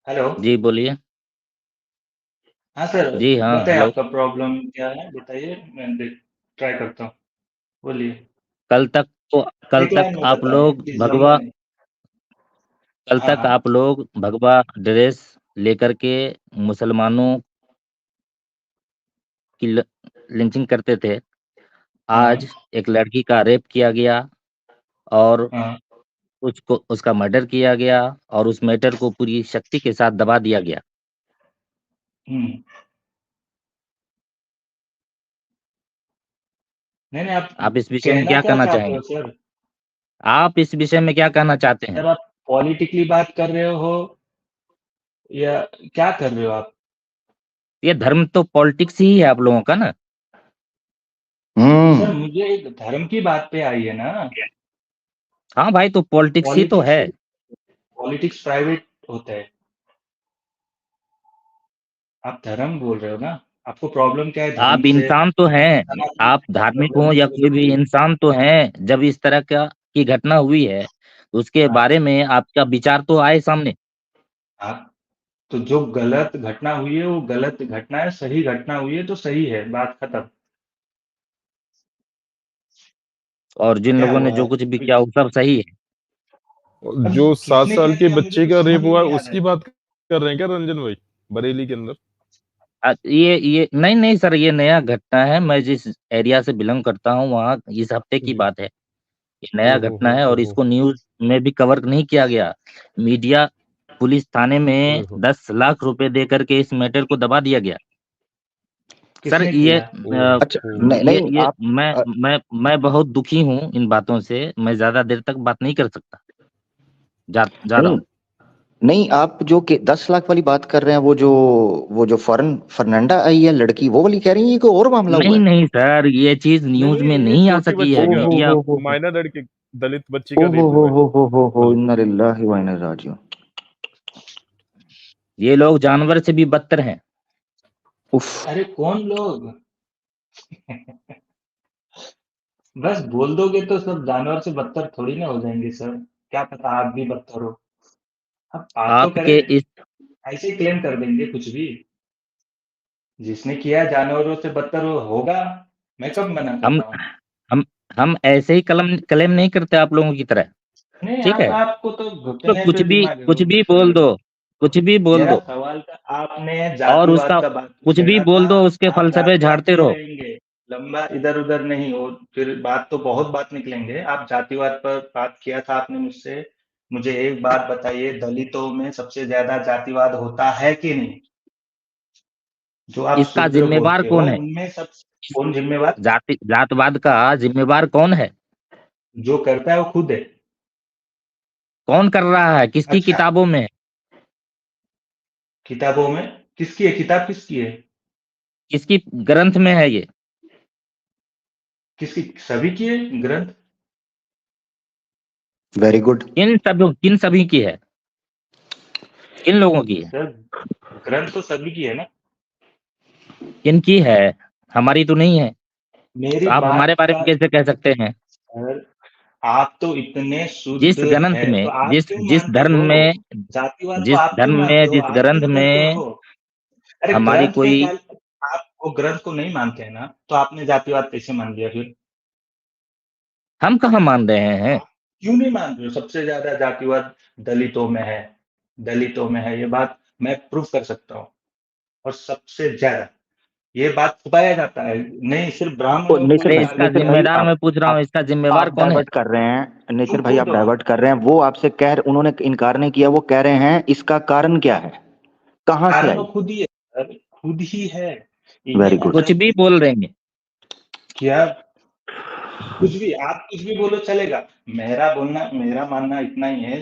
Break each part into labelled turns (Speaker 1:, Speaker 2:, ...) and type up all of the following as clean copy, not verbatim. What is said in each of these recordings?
Speaker 1: Hello.
Speaker 2: जी बोलिए।
Speaker 1: हाँ sir.
Speaker 2: जी हाँ,
Speaker 1: बताइए
Speaker 2: हेलो।
Speaker 1: आपका प्रॉब्लम क्या है, बताइए, मैं ट्राई करता हूँ। बोलिए।
Speaker 2: कल तक तो कल
Speaker 1: एक लाइन
Speaker 2: तक
Speaker 1: में
Speaker 2: आप
Speaker 1: बताएं,
Speaker 2: लोग
Speaker 1: प्लीज, लंबा
Speaker 2: भगवा
Speaker 1: नहीं।
Speaker 2: कल
Speaker 1: हाँ
Speaker 2: तक
Speaker 1: हाँ।
Speaker 2: आप लोग भगवा ड्रेस लेकर के मुसलमानों की लिंचिंग करते थे।
Speaker 1: हाँ
Speaker 2: आज एक लड़की का रेप किया गया और
Speaker 1: हाँ।
Speaker 2: उसको उसका मर्डर किया गया और उस मैटर को पूरी शक्ति के साथ दबा दिया गया।
Speaker 1: हम्म। नहीं नहीं, आप
Speaker 2: आप इस विषय में
Speaker 1: कहना
Speaker 2: क्या
Speaker 1: क्या
Speaker 2: कहना
Speaker 1: चाहते हो
Speaker 2: चाहेंगे?
Speaker 1: सर?
Speaker 2: आप इस विषय में क्या कहना चाहते हैं?
Speaker 1: सर, आप पॉलिटिकली बात कर रहे हो या क्या कर रहे हो आप?
Speaker 2: ये धर्म तो पॉलिटिक्स ही है आप लोगों का ना।
Speaker 1: सर, मुझे एक धर्म की बात पे आई है ना।
Speaker 2: हाँ भाई, तो पॉलिटिक्स ही तो
Speaker 1: पॉलिटिक्स
Speaker 2: है।
Speaker 1: पॉलिटिक्स प्राइवेट होता है। आप धर्म बोल रहे हो ना। आपको प्रॉब्लम क्या है धर्म
Speaker 2: आप
Speaker 1: से?
Speaker 2: इंसान तो हैं।
Speaker 1: सनातन
Speaker 2: आप
Speaker 1: धर्म से
Speaker 2: धार्मिक
Speaker 1: प्रॉब्लम
Speaker 2: हो
Speaker 1: है
Speaker 2: या
Speaker 1: वो
Speaker 2: कोई भी
Speaker 1: बताइए।
Speaker 2: इंसान तो हैं। जब इस तरह का की घटना हुई है तो उसके
Speaker 1: हाँ।
Speaker 2: बारे में आपका विचार तो आए सामने।
Speaker 1: आप तो जो गलत घटना हुई है वो गलत घटना है, सही घटना हुई है तो सही है, बात खत्म।
Speaker 2: और जिन
Speaker 1: क्या
Speaker 2: लोगों ने
Speaker 1: हुआ
Speaker 2: जो
Speaker 1: है
Speaker 2: कुछ भी
Speaker 1: अभी?
Speaker 2: किया वो सब सही है।
Speaker 1: अब
Speaker 3: जो सात
Speaker 1: किसने
Speaker 3: साल
Speaker 1: क्या
Speaker 3: के
Speaker 1: किया मुझे
Speaker 3: बच्चे
Speaker 1: कुछ
Speaker 3: का
Speaker 1: समझ
Speaker 3: रेप
Speaker 1: में
Speaker 3: हुआ है
Speaker 1: नहीं आ रहा है।
Speaker 3: उसकी बात कर रहे हैं क्या रंजन भाई? बरेली के अंदर।
Speaker 2: ये नहीं नहीं सर, ये नया घटना है। मैं जिस एरिया से बिलोंग करता हूँ वहाँ इस हफ्ते की
Speaker 3: जी।
Speaker 2: बात है। ये नया
Speaker 3: ओहो
Speaker 2: घटना है और
Speaker 3: ओहो।
Speaker 2: इसको न्यूज में भी कवर नहीं किया गया। मीडिया पुलिस थाने में
Speaker 3: ओहो
Speaker 2: 10 लाख रुपए दे करके इस मैटर को दबा दिया गया। सर
Speaker 1: किसने
Speaker 2: ये
Speaker 1: किया?
Speaker 4: अच्छा, नहीं
Speaker 2: ये
Speaker 4: नहीं
Speaker 2: ये
Speaker 4: आप
Speaker 2: मैं
Speaker 4: अ,
Speaker 2: मैं मैं बहुत दुखी हूँ इन बातों से। मैं ज्यादा देर तक बात नहीं कर सकता। ज्यादा
Speaker 4: नहीं
Speaker 2: हूँ।
Speaker 4: नहीं आप जो के 10 लाख वाली बात कर रहे हैं, वो जो फर्नांडा आई है लड़की, वो वाली कह रही है कि और मामला हुआ
Speaker 2: नहीं
Speaker 4: है।
Speaker 2: नहीं सर, ये चीज
Speaker 3: नहीं
Speaker 2: न्यूज
Speaker 3: नहीं,
Speaker 2: में
Speaker 3: ये
Speaker 2: नहीं आ
Speaker 3: छोटी
Speaker 2: सकी
Speaker 3: बच्ची
Speaker 2: है।
Speaker 3: का,
Speaker 2: मीडिया
Speaker 4: हो
Speaker 3: माइनर लड़की, दलित बच्ची
Speaker 4: ओ
Speaker 3: का रेप हुआ है
Speaker 4: हो
Speaker 3: कल।
Speaker 4: इन्ना लिल्लाहि व इन्ना राजिऊन।
Speaker 2: ये लोग जानवर से भी बदतर हैं।
Speaker 4: उफ।
Speaker 1: अरे कौन लोग? बस बोल दोगे तो सब जानवर से बदतर थोड़ी ना हो जाएंगे सर। क्या पता आप भी बदतर हो। आप बात तो करें।
Speaker 2: आपके इस
Speaker 1: ऐसे ही क्लेम कर देंगे कुछ भी। जिसने किया जानवरों से बदतर वो होगा। मैं कब मना कर
Speaker 2: हम
Speaker 1: रहा हूँ?
Speaker 2: हम हम ऐसे ही कलम क्लेम नहीं करते आप लोगों की तरह।
Speaker 1: नहीं,
Speaker 2: ठीक
Speaker 1: आप
Speaker 2: है,
Speaker 1: आपको तो
Speaker 2: तो
Speaker 1: घुटने पे दिमाग है
Speaker 2: कुछ
Speaker 1: वो
Speaker 2: भी
Speaker 1: दूसरा
Speaker 2: बोल
Speaker 1: है।
Speaker 2: दो। कुछ भी बोल
Speaker 1: मेरा
Speaker 2: दो
Speaker 1: सवाल का आपने
Speaker 2: और
Speaker 1: जातिवाद
Speaker 2: उसका
Speaker 1: का बात
Speaker 2: कुछ भी
Speaker 1: छेड़ा था।
Speaker 2: बोल दो, उसके
Speaker 1: आप
Speaker 2: फलसफे
Speaker 1: जातिवाद
Speaker 2: झाड़ते
Speaker 1: पे
Speaker 2: रहो।
Speaker 1: रहेंगे। लंबा इधर उधर नहीं हो। फिर बात तो बहुत बात निकलेंगे। आप जातिवाद पर बात किया था आपने मुझसे। मुझे एक बात बताइए, दलितों में सबसे ज्यादा जातिवाद होता है कि नहीं? जो आप
Speaker 2: इसका
Speaker 1: शूद्र
Speaker 2: जिम्मेवार
Speaker 1: बोलते हो
Speaker 2: कौन है?
Speaker 1: उनमें सब कौन जिम्मेवार?
Speaker 2: जातवाद का जिम्मेवार कौन है?
Speaker 1: जो करता है वो खुद है।
Speaker 2: कौन कर रहा है? किसकी
Speaker 1: अच्छा।
Speaker 2: किताबों में है?
Speaker 1: किताबों में? किसकी है किताब, किसकी है?
Speaker 2: किसकी ग्रंथ में है ये?
Speaker 1: किसकी? सभी की है ग्रंथ।
Speaker 4: Very good.
Speaker 2: किन सभी की है? किन लोगों की है?
Speaker 1: सर, ग्रंथ तो सभी की है ना।
Speaker 2: किन की है? हमारी तो नहीं है। तो
Speaker 1: मेरी
Speaker 2: आप हमारे
Speaker 1: बात
Speaker 2: बारे में
Speaker 1: का।
Speaker 2: कैसे कह सकते हैं?
Speaker 1: सर, आप तो इतने
Speaker 2: जिस
Speaker 1: शुद्ध
Speaker 2: ग्रंथ
Speaker 1: है
Speaker 2: में
Speaker 1: तो आप क्यों
Speaker 2: जिस
Speaker 1: मानते
Speaker 2: धर्म
Speaker 1: हो?
Speaker 2: में
Speaker 1: जातिवाद को
Speaker 2: जिस
Speaker 1: आप क्यों
Speaker 2: धर्म
Speaker 1: मानते
Speaker 2: में
Speaker 1: हो?
Speaker 2: जिस
Speaker 1: आप
Speaker 2: ग्रंथ
Speaker 1: क्यों करते
Speaker 2: में
Speaker 1: हो? अरे
Speaker 2: हमारी
Speaker 1: ग्रंथ में
Speaker 2: कोई
Speaker 1: क्या? आप वो ग्रंथ को नहीं मानते हैं ना, तो आपने जातिवाद कैसे मान लिया फिर?
Speaker 2: हम कहाँ मान रहे हैं?
Speaker 1: आप क्यों नहीं मान रहे हो? सबसे ज्यादा जातिवाद दलितों में है। दलितों में है, ये बात मैं प्रूव कर सकता हूँ। और सबसे ज्यादा ये बात छुपाया जाता है। नहीं, सिर्फ ब्राह्मणों को ही
Speaker 2: अरे इसका
Speaker 1: खाली
Speaker 4: नेचर भाई
Speaker 2: जिम्मेदार मैं पूछ रहा हूँ,
Speaker 4: आप
Speaker 2: इसका जिम्मेवार
Speaker 4: आप
Speaker 2: कौन है?
Speaker 4: डाइवर्ट कर रहे हैं, नेचर
Speaker 1: तुम
Speaker 4: भाई
Speaker 1: खुद
Speaker 4: आप
Speaker 1: हो।
Speaker 4: डाइवर्ट कर रहे हैं। वो आपसे उन्होंने इनकार नहीं किया, वो कह रहे हैं इसका कारण क्या है, कहाँ से
Speaker 1: कारण वो
Speaker 4: आई।
Speaker 1: खुद ही है सर, खुद ही है। इन्हें
Speaker 4: वेरी गुड।
Speaker 2: कुछ
Speaker 1: अटैक
Speaker 2: भी बोल रहे हैं।
Speaker 1: किया। कुछ भी, आप कुछ भी बोलो चलेगा। मेरा मानना इतना ही है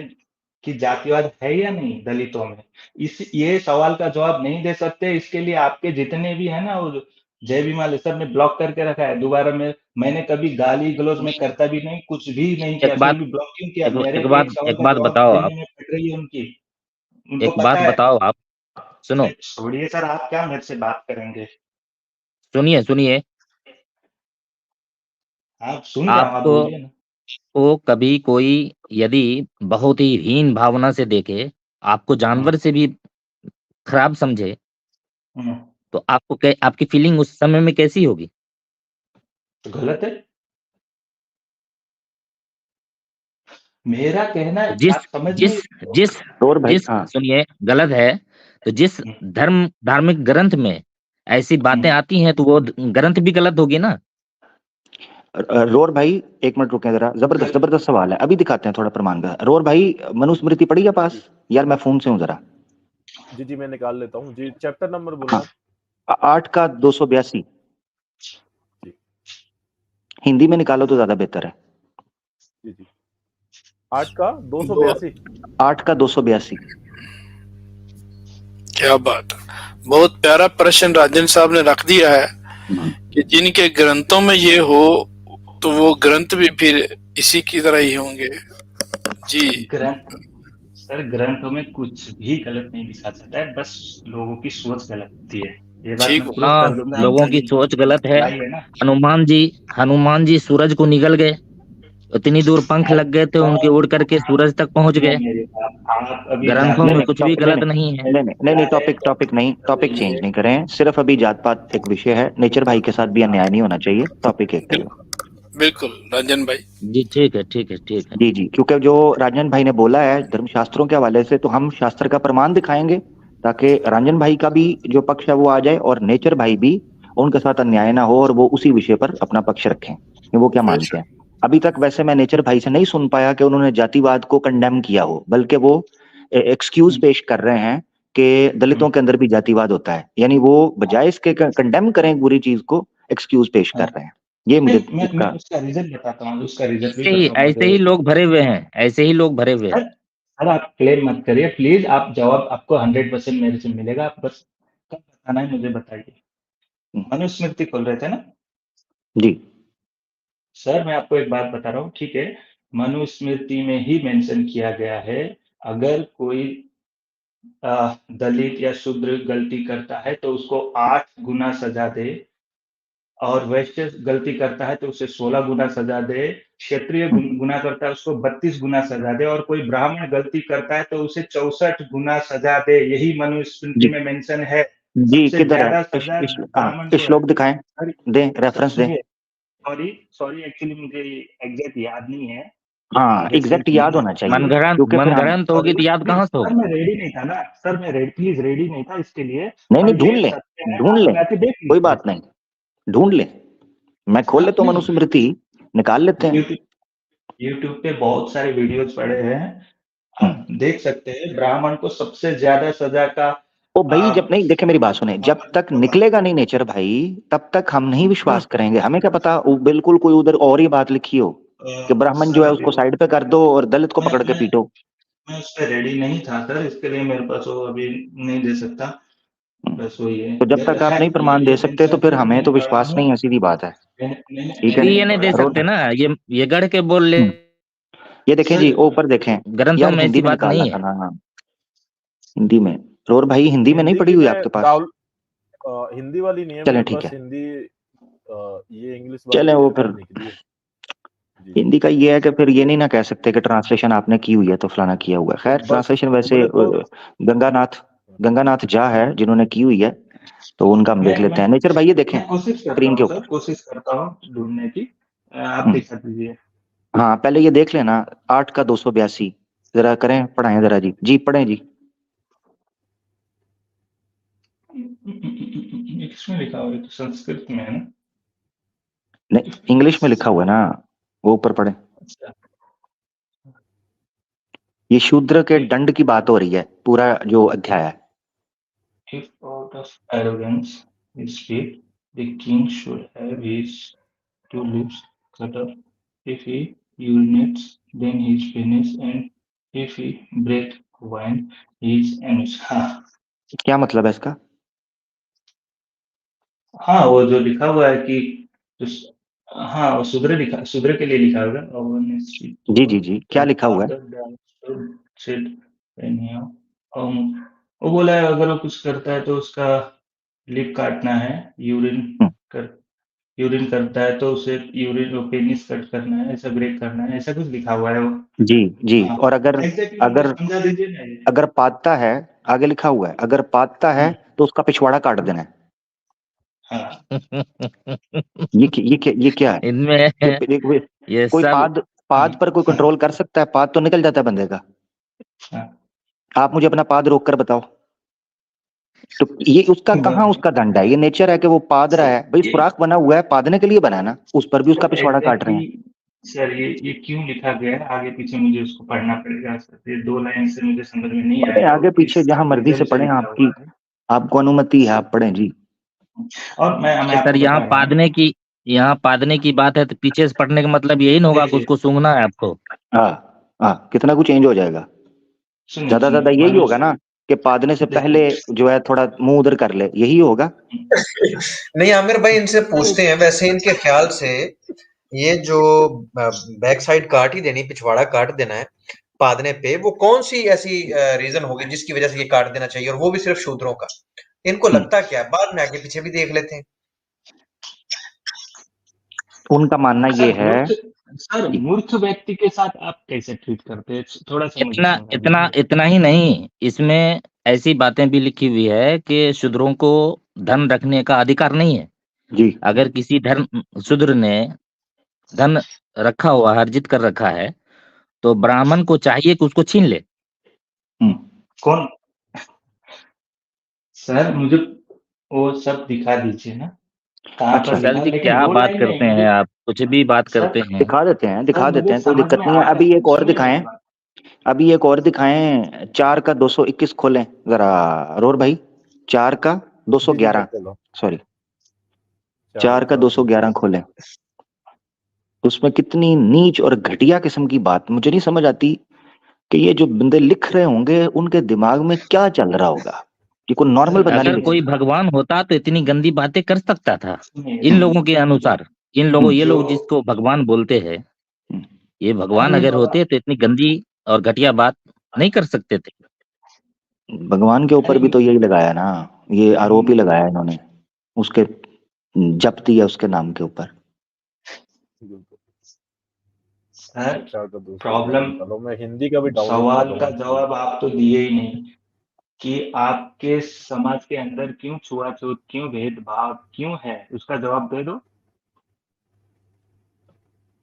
Speaker 1: कि जातिवाद है या नहीं दलितों में। इस ये सवाल का जवाब नहीं दे सकते, इसके लिए आपके जितने भी है ना, वो जय भीमाल सब ने ब्लॉक करके रखा है दोबारा में। मैंने कभी गाली गलौज में करता भी नहीं, कुछ भी नहीं किया,
Speaker 2: एक
Speaker 1: फिर
Speaker 2: बात
Speaker 1: भी ब्लॉक क्यों किया? मेरे एक सवाल
Speaker 2: एक
Speaker 1: का
Speaker 2: बात
Speaker 1: जवाब
Speaker 2: बताओ
Speaker 1: देने
Speaker 2: आप।
Speaker 1: में फट रही है उनकी। उनको
Speaker 2: एक बात
Speaker 1: पता है।
Speaker 2: बताओ आप। सुनो।
Speaker 1: अरे छोड़िए सर, आप क्या मेरे से बात करेंगे?
Speaker 2: सुनिए सुनिए।
Speaker 1: आप सुन रहा हूँ, आप
Speaker 2: आपको
Speaker 1: बोलिए ना।
Speaker 2: को कभी कोई यदि बहुत ही हीन भावना से देखे, आपको
Speaker 1: हाँ।
Speaker 2: जानवर से भी खराब समझे
Speaker 1: हम्म,
Speaker 2: तो आपकी फीलिंग उस समय में कैसी होगी?
Speaker 1: तो गलत है। मेरा कहना है,
Speaker 2: जिस
Speaker 1: आप समझ
Speaker 2: जिस
Speaker 1: नहीं।
Speaker 2: जिस
Speaker 4: और भाई
Speaker 2: जिस
Speaker 4: हाँ
Speaker 2: सुनिए, गलत है तो जिस धार्मिक ग्रंथ में ऐसी बातें आती हैं तो वो ग्रंथ भी गलत होगी ना।
Speaker 4: रोर भाई एक मिनट रुके जरा, जबरदस्त जबरदस्त सवाल है, अभी दिखाते हैं थोड़ा प्रमाण का। रोर भाई मनुस्मृति पढ़ी है पास? यार मैं फोन से हूँ जरा।
Speaker 3: जी जी मैं निकाल लेता हूँ जी, चैप्टर नंबर बोले
Speaker 4: हाँ
Speaker 3: आप।
Speaker 4: 8 का 282
Speaker 3: जी
Speaker 4: हिंदी में निकालो तो ज्यादा बेहतर है।
Speaker 3: जी जी 8 का 282।
Speaker 4: 8 का 282।
Speaker 5: क्या बात है, बहुत प्यारा प्रश्न राजन साहब ने रख दिया है कि जिनके ग्रंथों में ये हो तो वो ग्रंथ भी फिर इसी की तरह ही होंगे। जी
Speaker 1: ग्रंथ, सर ग्रंथों में कुछ भी गलत नहीं लिखा जाता है, बस लोगों की सोच गलत होती है। ये बात
Speaker 5: ठीक
Speaker 1: मैं
Speaker 5: हो।
Speaker 1: प्रूव
Speaker 2: हाँ,
Speaker 1: कर दूंगा,
Speaker 2: लोगों की सोच गलत है। हनुमान जी सूरज को निगल गए, इतनी दूर पंख लग गए थे उनके, उड़ करके सूरज तक पहुंच
Speaker 1: सुनिए
Speaker 2: गए।
Speaker 1: मेरी बात, आप अभी
Speaker 2: ग्रंथों
Speaker 1: जाते
Speaker 2: में
Speaker 4: नहीं
Speaker 2: कुछ भी
Speaker 4: टॉपिक
Speaker 2: गलत नहीं है।
Speaker 4: नहीं टॉपिक चेंज नहीं करें, सिर्फ अभी जात पात एक विषय है, नेचर भाई के साथ भी अन्याय नहीं होना चाहिए, टॉपिक एक है।
Speaker 5: बिल्कुल रंजन भाई।
Speaker 2: जी ठीक है, ठीक है, ठीक है।
Speaker 4: जी जी, क्योंकि जो राजन भाई ने बोला है धर्मशास्त्रों के हवाले से, तो हम शास्त्र का प्रमाण दिखाएंगे ताकि रंजन भाई का भी जो पक्ष है वो आ जाए और नेचर भाई भी उनके साथ अन्याय ना हो और वो उसी विषय पर अपना पक्ष रखें कि वो क्या मानते हैं। अभी तक वैसे मैं नेचर भाई से नहीं सुन पाया कि उन्होंने जातिवाद को कंडेम किया हो, बल्कि वो एक्सक्यूज पेश कर रहे हैं कि दलितों के अंदर भी जातिवाद होता है, यानी वो बजाय इसके कंडेम करें बुरी चीज को, एक्सक्यूज पेश कर रहे हैं। ये मुझे
Speaker 1: मैं
Speaker 4: इसका
Speaker 1: उसका रीजन बताता हूँ, उसका रीजन भी
Speaker 2: ऐसे ही लोग भरे हुए हैं, ऐसे ही लोग भरे हुए हैं।
Speaker 1: सर आप क्लेम मत करिए प्लीज, आप जवाब आपको 100% मेरे से मिलेगा, आप बस कब बताना है मुझे बताइए। मनुस्मृति खोल रहे थे ना?
Speaker 4: जी
Speaker 1: सर मैं आपको एक बात बता रहा हूँ, ठीक है, मनुस्मृति में ही मेंशन किया गया है, अगर कोई दलित या शूद्र गलती करता है तो उसको 8 गुना सजा दे, और वैश्य गलती करता है तो उसे 16 गुना सजा दे, क्षत्रिय गुना करता है उसको 32 गुना सजा दे, और कोई ब्राह्मण गलती करता है तो उसे 64 गुना सजा दे। यही मनुस्मृति
Speaker 4: जी
Speaker 1: में मेंशन है।
Speaker 4: जी,
Speaker 1: सबसे
Speaker 4: किधर है?
Speaker 1: ज्यादा सजा ब्राह्मण को है।
Speaker 4: श्लोक दिखाएं,
Speaker 1: सर
Speaker 4: दें रेफरेंस दें।
Speaker 1: सुनिए, सॉरी सॉरी एक्चुअली मुझे एग्जैक्ट याद नहीं है,
Speaker 4: हाँ
Speaker 1: जैसे
Speaker 4: एग्जैक्ट
Speaker 1: कि
Speaker 4: याद होना चाहिए,
Speaker 2: मनगढ़ंत
Speaker 4: क्योंकि फिर हम
Speaker 2: मनगढ़ंत होगी तो याद कहाँ से
Speaker 1: सर
Speaker 2: होगा?
Speaker 1: मैं रेडी नहीं था ना सर, मैं रेडी प्लीज रेडी नहीं था इसके लिए।
Speaker 4: नहीं नहीं
Speaker 1: हम
Speaker 4: ढूंढ
Speaker 1: ले
Speaker 4: लें,
Speaker 1: सकते हैं,
Speaker 4: ढूंढ
Speaker 1: आप
Speaker 4: लें,
Speaker 1: जाके देख
Speaker 4: कोई
Speaker 1: लीजिए।
Speaker 4: बात नहीं, ढूंढ लें। मैं खोल लेता हूँ
Speaker 1: नहीं,
Speaker 4: मनुस्मृति, निकाल लेते हैं।
Speaker 1: यूट्यूब पे बहुत सारे वीडियोस पड़े हैं,
Speaker 4: हम्म।
Speaker 1: आप देख सकते हैं। ब्राह्मण को सबसे ज्यादा सजा का
Speaker 4: ओ भाई जब नहीं, देखे मेरी बात सुने, जब तक निकलेगा नहीं नेचर भाई तब तक हम नहीं विश्वास करेंगे। हमें क्या पता वो बिल्कुल कोई उधर और ही बात लिखी हो कि ब्राह्मण जो है उसको साइड पे कर दो और दलित को पकड़ के पीटो।
Speaker 1: मैं उस पर रेडी नहीं था सर, इसके लिए मेरे पास वो अभी नहीं दे सकता, बस वही है।
Speaker 4: तो जब तक आप नहीं प्रमाण दे सकते तो फिर हमें तो विश्वास नहीं है, सीधी बात है। ठीक है
Speaker 2: ये नहीं दे सकते ना, ये गढ़ के बोल ले।
Speaker 4: ये देखें जी, वो ऊपर देखें
Speaker 2: ग्रंथों
Speaker 4: यार,
Speaker 2: में
Speaker 4: हिंदी
Speaker 2: ऐसी
Speaker 4: में
Speaker 2: बात
Speaker 4: निकालना
Speaker 2: नहीं
Speaker 4: था
Speaker 2: है।
Speaker 4: ना। हाँ हिंदी में, और भाई हिंदी में नहीं पढ़ी
Speaker 3: की
Speaker 4: हुई
Speaker 3: मैं
Speaker 4: आपके पास?
Speaker 3: राहुल हिंदी वाली नहीं है
Speaker 4: चलें
Speaker 3: मेरे
Speaker 4: ठीक
Speaker 3: पास,
Speaker 4: है,
Speaker 3: हिंदी ये इंग्लिश वाली
Speaker 4: चलें वो
Speaker 3: मेरे
Speaker 4: फिर
Speaker 3: पास निकली है जी।
Speaker 4: हिंदी का ये है कि फिर ये नहीं ना कह सकते कि ट्रांसलेशन आपने की हुई है तो फलाना किया हुआ है। खैर
Speaker 3: बस
Speaker 4: ट्रांसलेशन वैसे
Speaker 3: बोले तो
Speaker 4: गंगानाथ झा है जिन्होंने की हुई है, तो उनका हम देख लेते हैं। नेचर भाई ये देखें
Speaker 1: मैं कोशिश करता
Speaker 4: स्क्रीन के
Speaker 1: हूँ सर,
Speaker 4: ऊपर।
Speaker 1: कोशिश करता हूँ ढूंढने की, आप
Speaker 4: हम्म,
Speaker 1: दिखा दीजिए।
Speaker 4: हाँ पहले ये देख लेना 8 का 282 जरा करें, पढ़ाएं जरा जी, जी पढ़ें जी।
Speaker 1: किसमें लिखा हुआ है? तो संस्कृत में है ना?
Speaker 4: नहीं इंग्लिश में लिखा हुआ है ना, वो ऊपर पढ़े।
Speaker 1: अच्छा,
Speaker 4: ये शूद्र के दंड की बात हो रही है, पूरा जो अध्याय है।
Speaker 1: if out of arrogance his speak, the king should have his two lips cut off. If he urinates, then he is finished, and if he breathes wine, he is amused. हाँ
Speaker 4: क्या मतलब है इसका?
Speaker 1: हाँ, वो जो लिखा हुआ है कि हाँ वो शूद्र के लिए लिखा होगा।
Speaker 4: जी जी जी, क्या लिखा हुआ है?
Speaker 1: वो बोला है अगर वो कुछ करता है तो उसका लिप काटना है, यूरिन करता है तो उसे यूरिन पेनिस कट करना है, ऐसा ब्रेक करना है, ऐसा कुछ लिखा हुआ है वो।
Speaker 4: जी जी,
Speaker 1: हाँ,
Speaker 4: और अगर
Speaker 1: एग्जैक्टली मुझे
Speaker 4: अगर
Speaker 1: समझा दीजिए ना ये।
Speaker 4: अगर पाता है, आगे लिखा हुआ है, अगर पादता है तो उसका पिछवाड़ा काट देना है।
Speaker 1: हाँ,
Speaker 4: ये क्या है?
Speaker 2: इनमें ये
Speaker 4: कोई
Speaker 2: सब
Speaker 4: पाद पर कोई कंट्रोल कर सकता है? पाद तो निकल जाता है बंदे का।
Speaker 1: हाँ।
Speaker 4: आप मुझे अपना पाद रोक कर बताओ, तो ये उसका कहाँ उसका दंड है? ये नेचर है कि वो पाद रहा है भाई, सुराख बना हुआ है, पादने के लिए बना है ना, उस पर भी उसका पिछवाड़ा काट रहे हैं।
Speaker 1: सर ये क्यों लिखा गया है आगे पीछे मुझे उसको पढ़ना पड़ेगा सर, ये 2 लाइन से मुझे समझ में नहीं
Speaker 4: पढ़े
Speaker 1: आया।
Speaker 4: आगे पीछे जहां मर्जी से पढ़े, आपकी आपको अनुमति है, आप पढ़ें जी।
Speaker 1: और मैं
Speaker 2: सर यहाँ पादने की बात है, तो पीछे से पढ़ने का मतलब यही ना होगा कि उसको सूंघना है आपको।
Speaker 4: हाँ, कितना कुछ चेंज हो जाएगा, ज्यादा ज्यादा यही होगा ना कि पादने से पहले जो है थोड़ा मुंह उधर कर ले, यही होगा।
Speaker 6: नहीं आमिर भाई, इनसे पूछते हैं वैसे इनके ख्याल से ये जो बैक साइड काट ही देनी, पिछवाड़ा काट देना है पादने पे, वो कौन सी ऐसी रीजन होगी जिसकी वजह से ये काट देना चाहिए, और वो भी सिर्फ शूद्रों का? इनको लगता क्या है? बाद में आगे पीछे भी देख लेते हैं।
Speaker 4: उनका मानना ये है।
Speaker 1: सर मूर्ख व्यक्ति के साथ आप कैसे ट्रीट करते हैं, थोड़ा सा
Speaker 2: इतना ही नहीं, इसमें ऐसी बातें भी लिखी हुई है कि शूद्रों को धन रखने का अधिकार नहीं है
Speaker 4: जी।
Speaker 2: अगर किसी शूद्र ने धन रखा हुआ, अर्जित कर रखा है, तो ब्राह्मण को चाहिए कि उसको छीन ले।
Speaker 1: कौन? सर मुझे वो सब दिखा दीजिए ना।
Speaker 4: अच्छा
Speaker 2: सर जी, क्या बात करते हैं आप, कुछ भी बात करते हैं।
Speaker 4: दिखा देते हैं, कोई दिक्कत नहीं है। अभी एक और दिखाएं, 4 का 221 खोलें जरा रोर भाई। 4 का 211, सॉरी 4 का 211 खोलें। उसमें कितनी नीच और घटिया किस्म की बात, मुझे नहीं समझ आती कि ये जो बंदे लिख रहे होंगे उनके दिमाग में क्या चल रहा होगा। ये कोई नॉर्मल बंदा नहीं।
Speaker 2: अगर कोई भगवान होता तो इतनी गंदी बातें कर सकता था? इन लोगों के अनुसार, ये लोग जिसको भगवान बोलते हैं, ये भगवान अगर होते तो इतनी गंदी और घटिया बात नहीं कर सकते थे।
Speaker 4: भगवान के ऊपर भी तो यही लगाया ना, ये आरोप ही लगाया इन्होंने, उसके जब्ती है उसके नाम के ऊपर।
Speaker 1: प्रॉब्लम
Speaker 3: मैं हिंदी का भी
Speaker 1: सवाल का जवाब आप तो दिए ही नहीं कि आपके समाज के अंदर क्यों छुआछूत, क्यों भेदभाव क्यों है, उसका जवाब दे दो।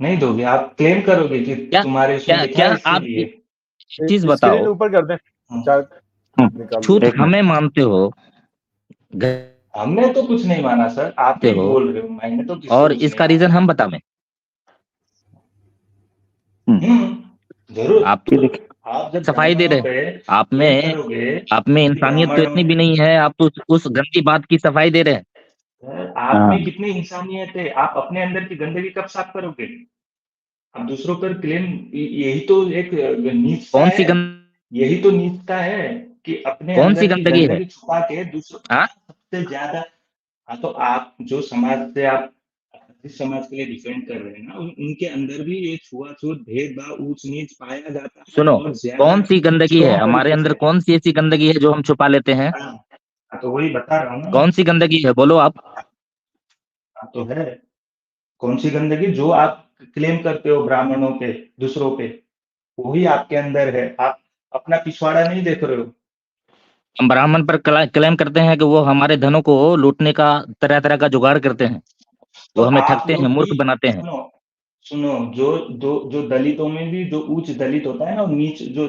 Speaker 1: नहीं दोगे? आप क्लेम करोगे कि तुम्हारे
Speaker 2: क्या आप चीज बताओ,
Speaker 3: ऊपर कर दें।
Speaker 2: छूत हमें मानते हो?
Speaker 1: हमने तो कुछ नहीं माना सर, आप ही बोल रहे हो, मैंने तो
Speaker 2: और इसका रीजन हम बतावें?
Speaker 1: जरूर।
Speaker 2: आप जब सफाई दे रहे, आप में इंसानियत तो इतनी भी नहीं है, आप तो उस गंदी बात की सफाई दे रहे हैं।
Speaker 1: आप में कितनी इंसानियत है? आप अपने अंदर की गंदगी कब साफ करोगे? आप दूसरों पर क्लेम, यही तो एक नीचता है। यही तो नीचता है कि अपने
Speaker 2: कौन
Speaker 1: अंदर
Speaker 2: सी
Speaker 1: की
Speaker 2: गंदगी
Speaker 1: छुपा के दूसरों सबसे ज्यादा। हाँ, तो आप जो समाज से आप जिस समाज के लिए डिफेंड कर रहे हैं ना, उनके अंदर भी ये छुआछूत, भेदभाव, ऊंच नीच पाया जाता है।
Speaker 2: सुनो, कौन सी गंदगी है हमारे अंदर? कौन सी ऐसी गंदगी है जो हम छुपा लेते हैं?
Speaker 1: तो वही बता रहा हूँ।
Speaker 2: कौन सी गंदगी है, बोलो आप।
Speaker 1: तो है कौन सी गंदगी जो आप क्लेम करते हो ब्राह्मणों पे, दूसरों पे, वही आपके अंदर है। आप अपना पिछवाड़ा नहीं देख रहे हो।
Speaker 2: हम ब्राह्मण पर क्लेम करते हैं कि वो हमारे धनों को लूटने का तरह तरह का जुगाड़ करते हैं, वो हमें ठगते हैं, मूर्ख बनाते हैं।
Speaker 1: सुनो, जो दलितों में भी जो उच्च दलित होता है ना, नीच जो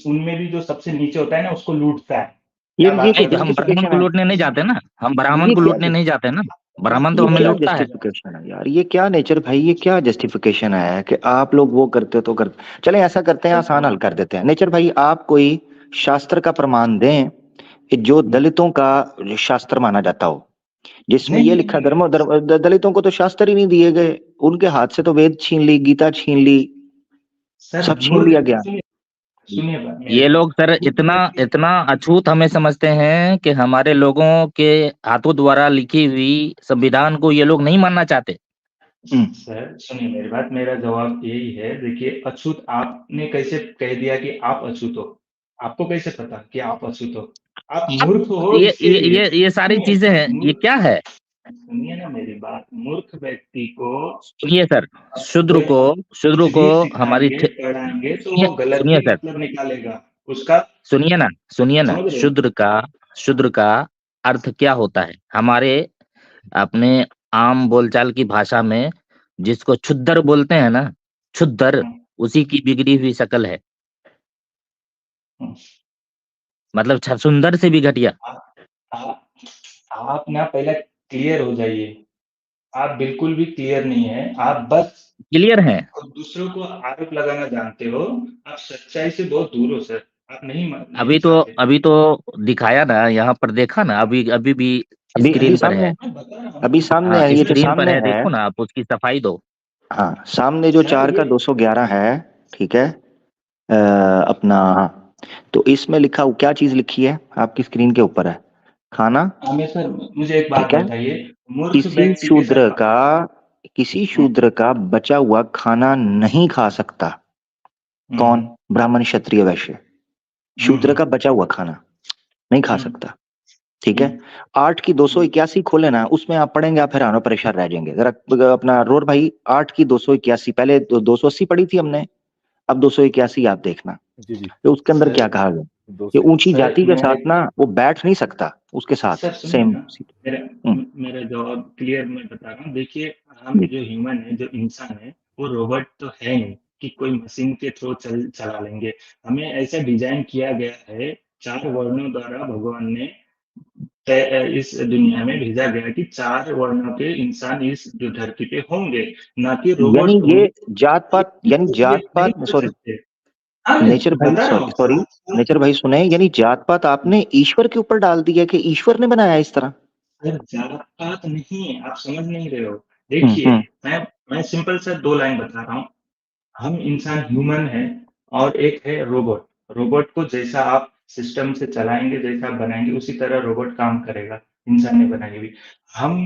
Speaker 1: उनमें भी जो सबसे नीचे होता है ना, उसको लूटता है।
Speaker 2: ये हम ब्राह्मण को लूटने नहीं जाते ना, हम ब्राह्मण को लूटने नहीं जाते ना, ब्राह्मण तो हमें लूटता है।
Speaker 4: यार ये क्या नेचर भाई, ये क्या जस्टिफिकेशन है कि आप लोग वो करते तो करते। चलें ऐसा करते हैं, आसान हल कर देते हैं। नेचर भाई, आप कोई शास्त्र का प्रमाण दें जो दलितों का शास्त्र माना जाता हो, जिसमें ये लिखा दलितों को तो शास्त्र ही नहीं दिए गए, उनके हाथ से तो वेद छीन ली, गीता छीन ली, सब छीन लिया गया।
Speaker 2: ये लोग सर इतना अछूत हमें समझते हैं कि हमारे लोगों के हाथों द्वारा लिखी हुई संविधान को ये लोग नहीं मानना चाहते।
Speaker 1: सर सुनिए मेरी बात, मेरा जवाब यही है। देखिए, अछूत आपने कैसे कह दिया कि आप अछूत हो? आपको कैसे पता कि आप अछूत हो? आप मूर्ख हो।
Speaker 2: ये सारी चीजें हैं, ये क्या है?
Speaker 1: सुनिए ना मेरी बात, मूर्ख व्यक्ति को
Speaker 2: सुनिए सर, शूद्र को हमारी
Speaker 1: पढ़ाएंगे तो वो गलत मतलब निकालेगा। उसका
Speaker 2: सुनिए ना
Speaker 1: समझ रहे हो?
Speaker 2: शूद्र का अर्थ क्या होता है हमारे अपने आम बोलचाल की भाषा में, जिसको क्षुद्र बोलते हैं ना, क्षुद्र
Speaker 1: हम्म,
Speaker 2: उसी की बिगड़ी हुई शक्ल है,
Speaker 1: हम्म।
Speaker 2: मतलब सुंदर से भी घटिया।
Speaker 1: आप आप ना पहले क्लियर हो जाइए। आप बिल्कुल भी क्लियर नहीं है, आप बस
Speaker 2: क्लियर है।
Speaker 1: दूसरों को आरोप लगाना जानते हो। आप सच्चाई से बहुत दूर हो सर। आप नहीं नहीं
Speaker 2: अभी
Speaker 1: दिख
Speaker 2: तो
Speaker 1: सकते।
Speaker 2: अभी तो दिखाया ना, यहाँ पर देखा ना, अभी अभी भी
Speaker 4: अभी
Speaker 2: स्क्रीन पर
Speaker 4: सामने
Speaker 2: है।
Speaker 1: मैं बता रहा हूँ
Speaker 4: अभी
Speaker 1: ना।
Speaker 4: सामने
Speaker 2: हाँ,
Speaker 4: है, ये जो
Speaker 2: स्क्रीन पर
Speaker 4: सामने
Speaker 2: है,
Speaker 4: है,
Speaker 2: देखो ना, आप उसकी सफाई दो।
Speaker 4: हाँ सामने जो
Speaker 1: सर
Speaker 4: 4 का
Speaker 1: ये
Speaker 4: 211 है, ठीक है, अपना, तो इसमें लिखा क्या चीज लिखी है आपकी स्क्रीन के ऊपर है, खाना,
Speaker 1: हमें सर मुझे एक बात
Speaker 4: ठीक है,
Speaker 1: बताइए। मूर्ख
Speaker 4: किसी
Speaker 1: व्यक्ति के
Speaker 4: शूद्र
Speaker 1: साथ
Speaker 4: का किसी शूद्र का बचा हुआ खाना नहीं खा सकता। कौन? ब्राह्मण, क्षत्रिय, वैश्य। शूद्र का बचा हुआ खाना नहीं खा सकता, ठीक है। 8 की 281 खोले ना, उसमें आप पढ़ेंगे, आप हैरान परेशान रह जाएंगे। जरा अपना रोर भाई, 8 की 281, पहले 280 पढ़ी थी हमने, अब 281 आप देखना,
Speaker 3: जी जी,
Speaker 4: तो उसके अंदर
Speaker 1: सर
Speaker 4: क्या कहा गया, कि
Speaker 3: 200
Speaker 4: ऊंची
Speaker 1: सर
Speaker 4: जाति के
Speaker 1: मैं
Speaker 4: साथ
Speaker 1: एक
Speaker 4: ना वो बैठ नहीं सकता उसके साथ
Speaker 1: सर सुनिए
Speaker 4: सेम।
Speaker 1: ना। मेरा मेरा जवाब क्लियर मैं बता रहा हूँ। देखिए, हम जो ह्यूमन है, जो इंसान है, वो रोबोट तो है नहीं कि कोई मशीन के थ्रू चला लेंगे। हमें ऐसा डिजाइन किया गया है, 4 वर्णों द्वारा भगवान ने इस दुनिया में भेजा गया कि 4 वर्णों के इंसान इस जो धरती पे होंगे, ना कि
Speaker 4: यानी
Speaker 1: रोबोट
Speaker 4: ये
Speaker 1: होंगे।
Speaker 4: जात
Speaker 1: ये
Speaker 4: पात, यानी
Speaker 1: ये
Speaker 4: जात
Speaker 1: नहीं
Speaker 4: पात,
Speaker 1: कर
Speaker 4: सॉरी
Speaker 1: सकते। हाँ, मैं
Speaker 4: नेचर भाई,
Speaker 1: बता रहा
Speaker 4: सॉरी सॉरी,
Speaker 1: हूँ।
Speaker 4: नेचर भाई सुने, यानी जात पात आपने ईश्वर के ऊपर डाल दिया कि ईश्वर ने बनाया इस तरह।
Speaker 1: सर जात पात नहीं, आप समझ नहीं रहे हो।
Speaker 4: हम्म
Speaker 1: देखिए,
Speaker 4: हम्म
Speaker 1: मैं सिंपल सा 2 लाइन बता रहा हूँ। हम इंसान ह्यूमन है और एक है रोबोट। रोबोट को जैसा आप सिस्टम से चलाएंगे, जैसा आप बनाएंगे, उसी तरह रोबोट काम करेगा। इंसान ने बनाई हुई। हम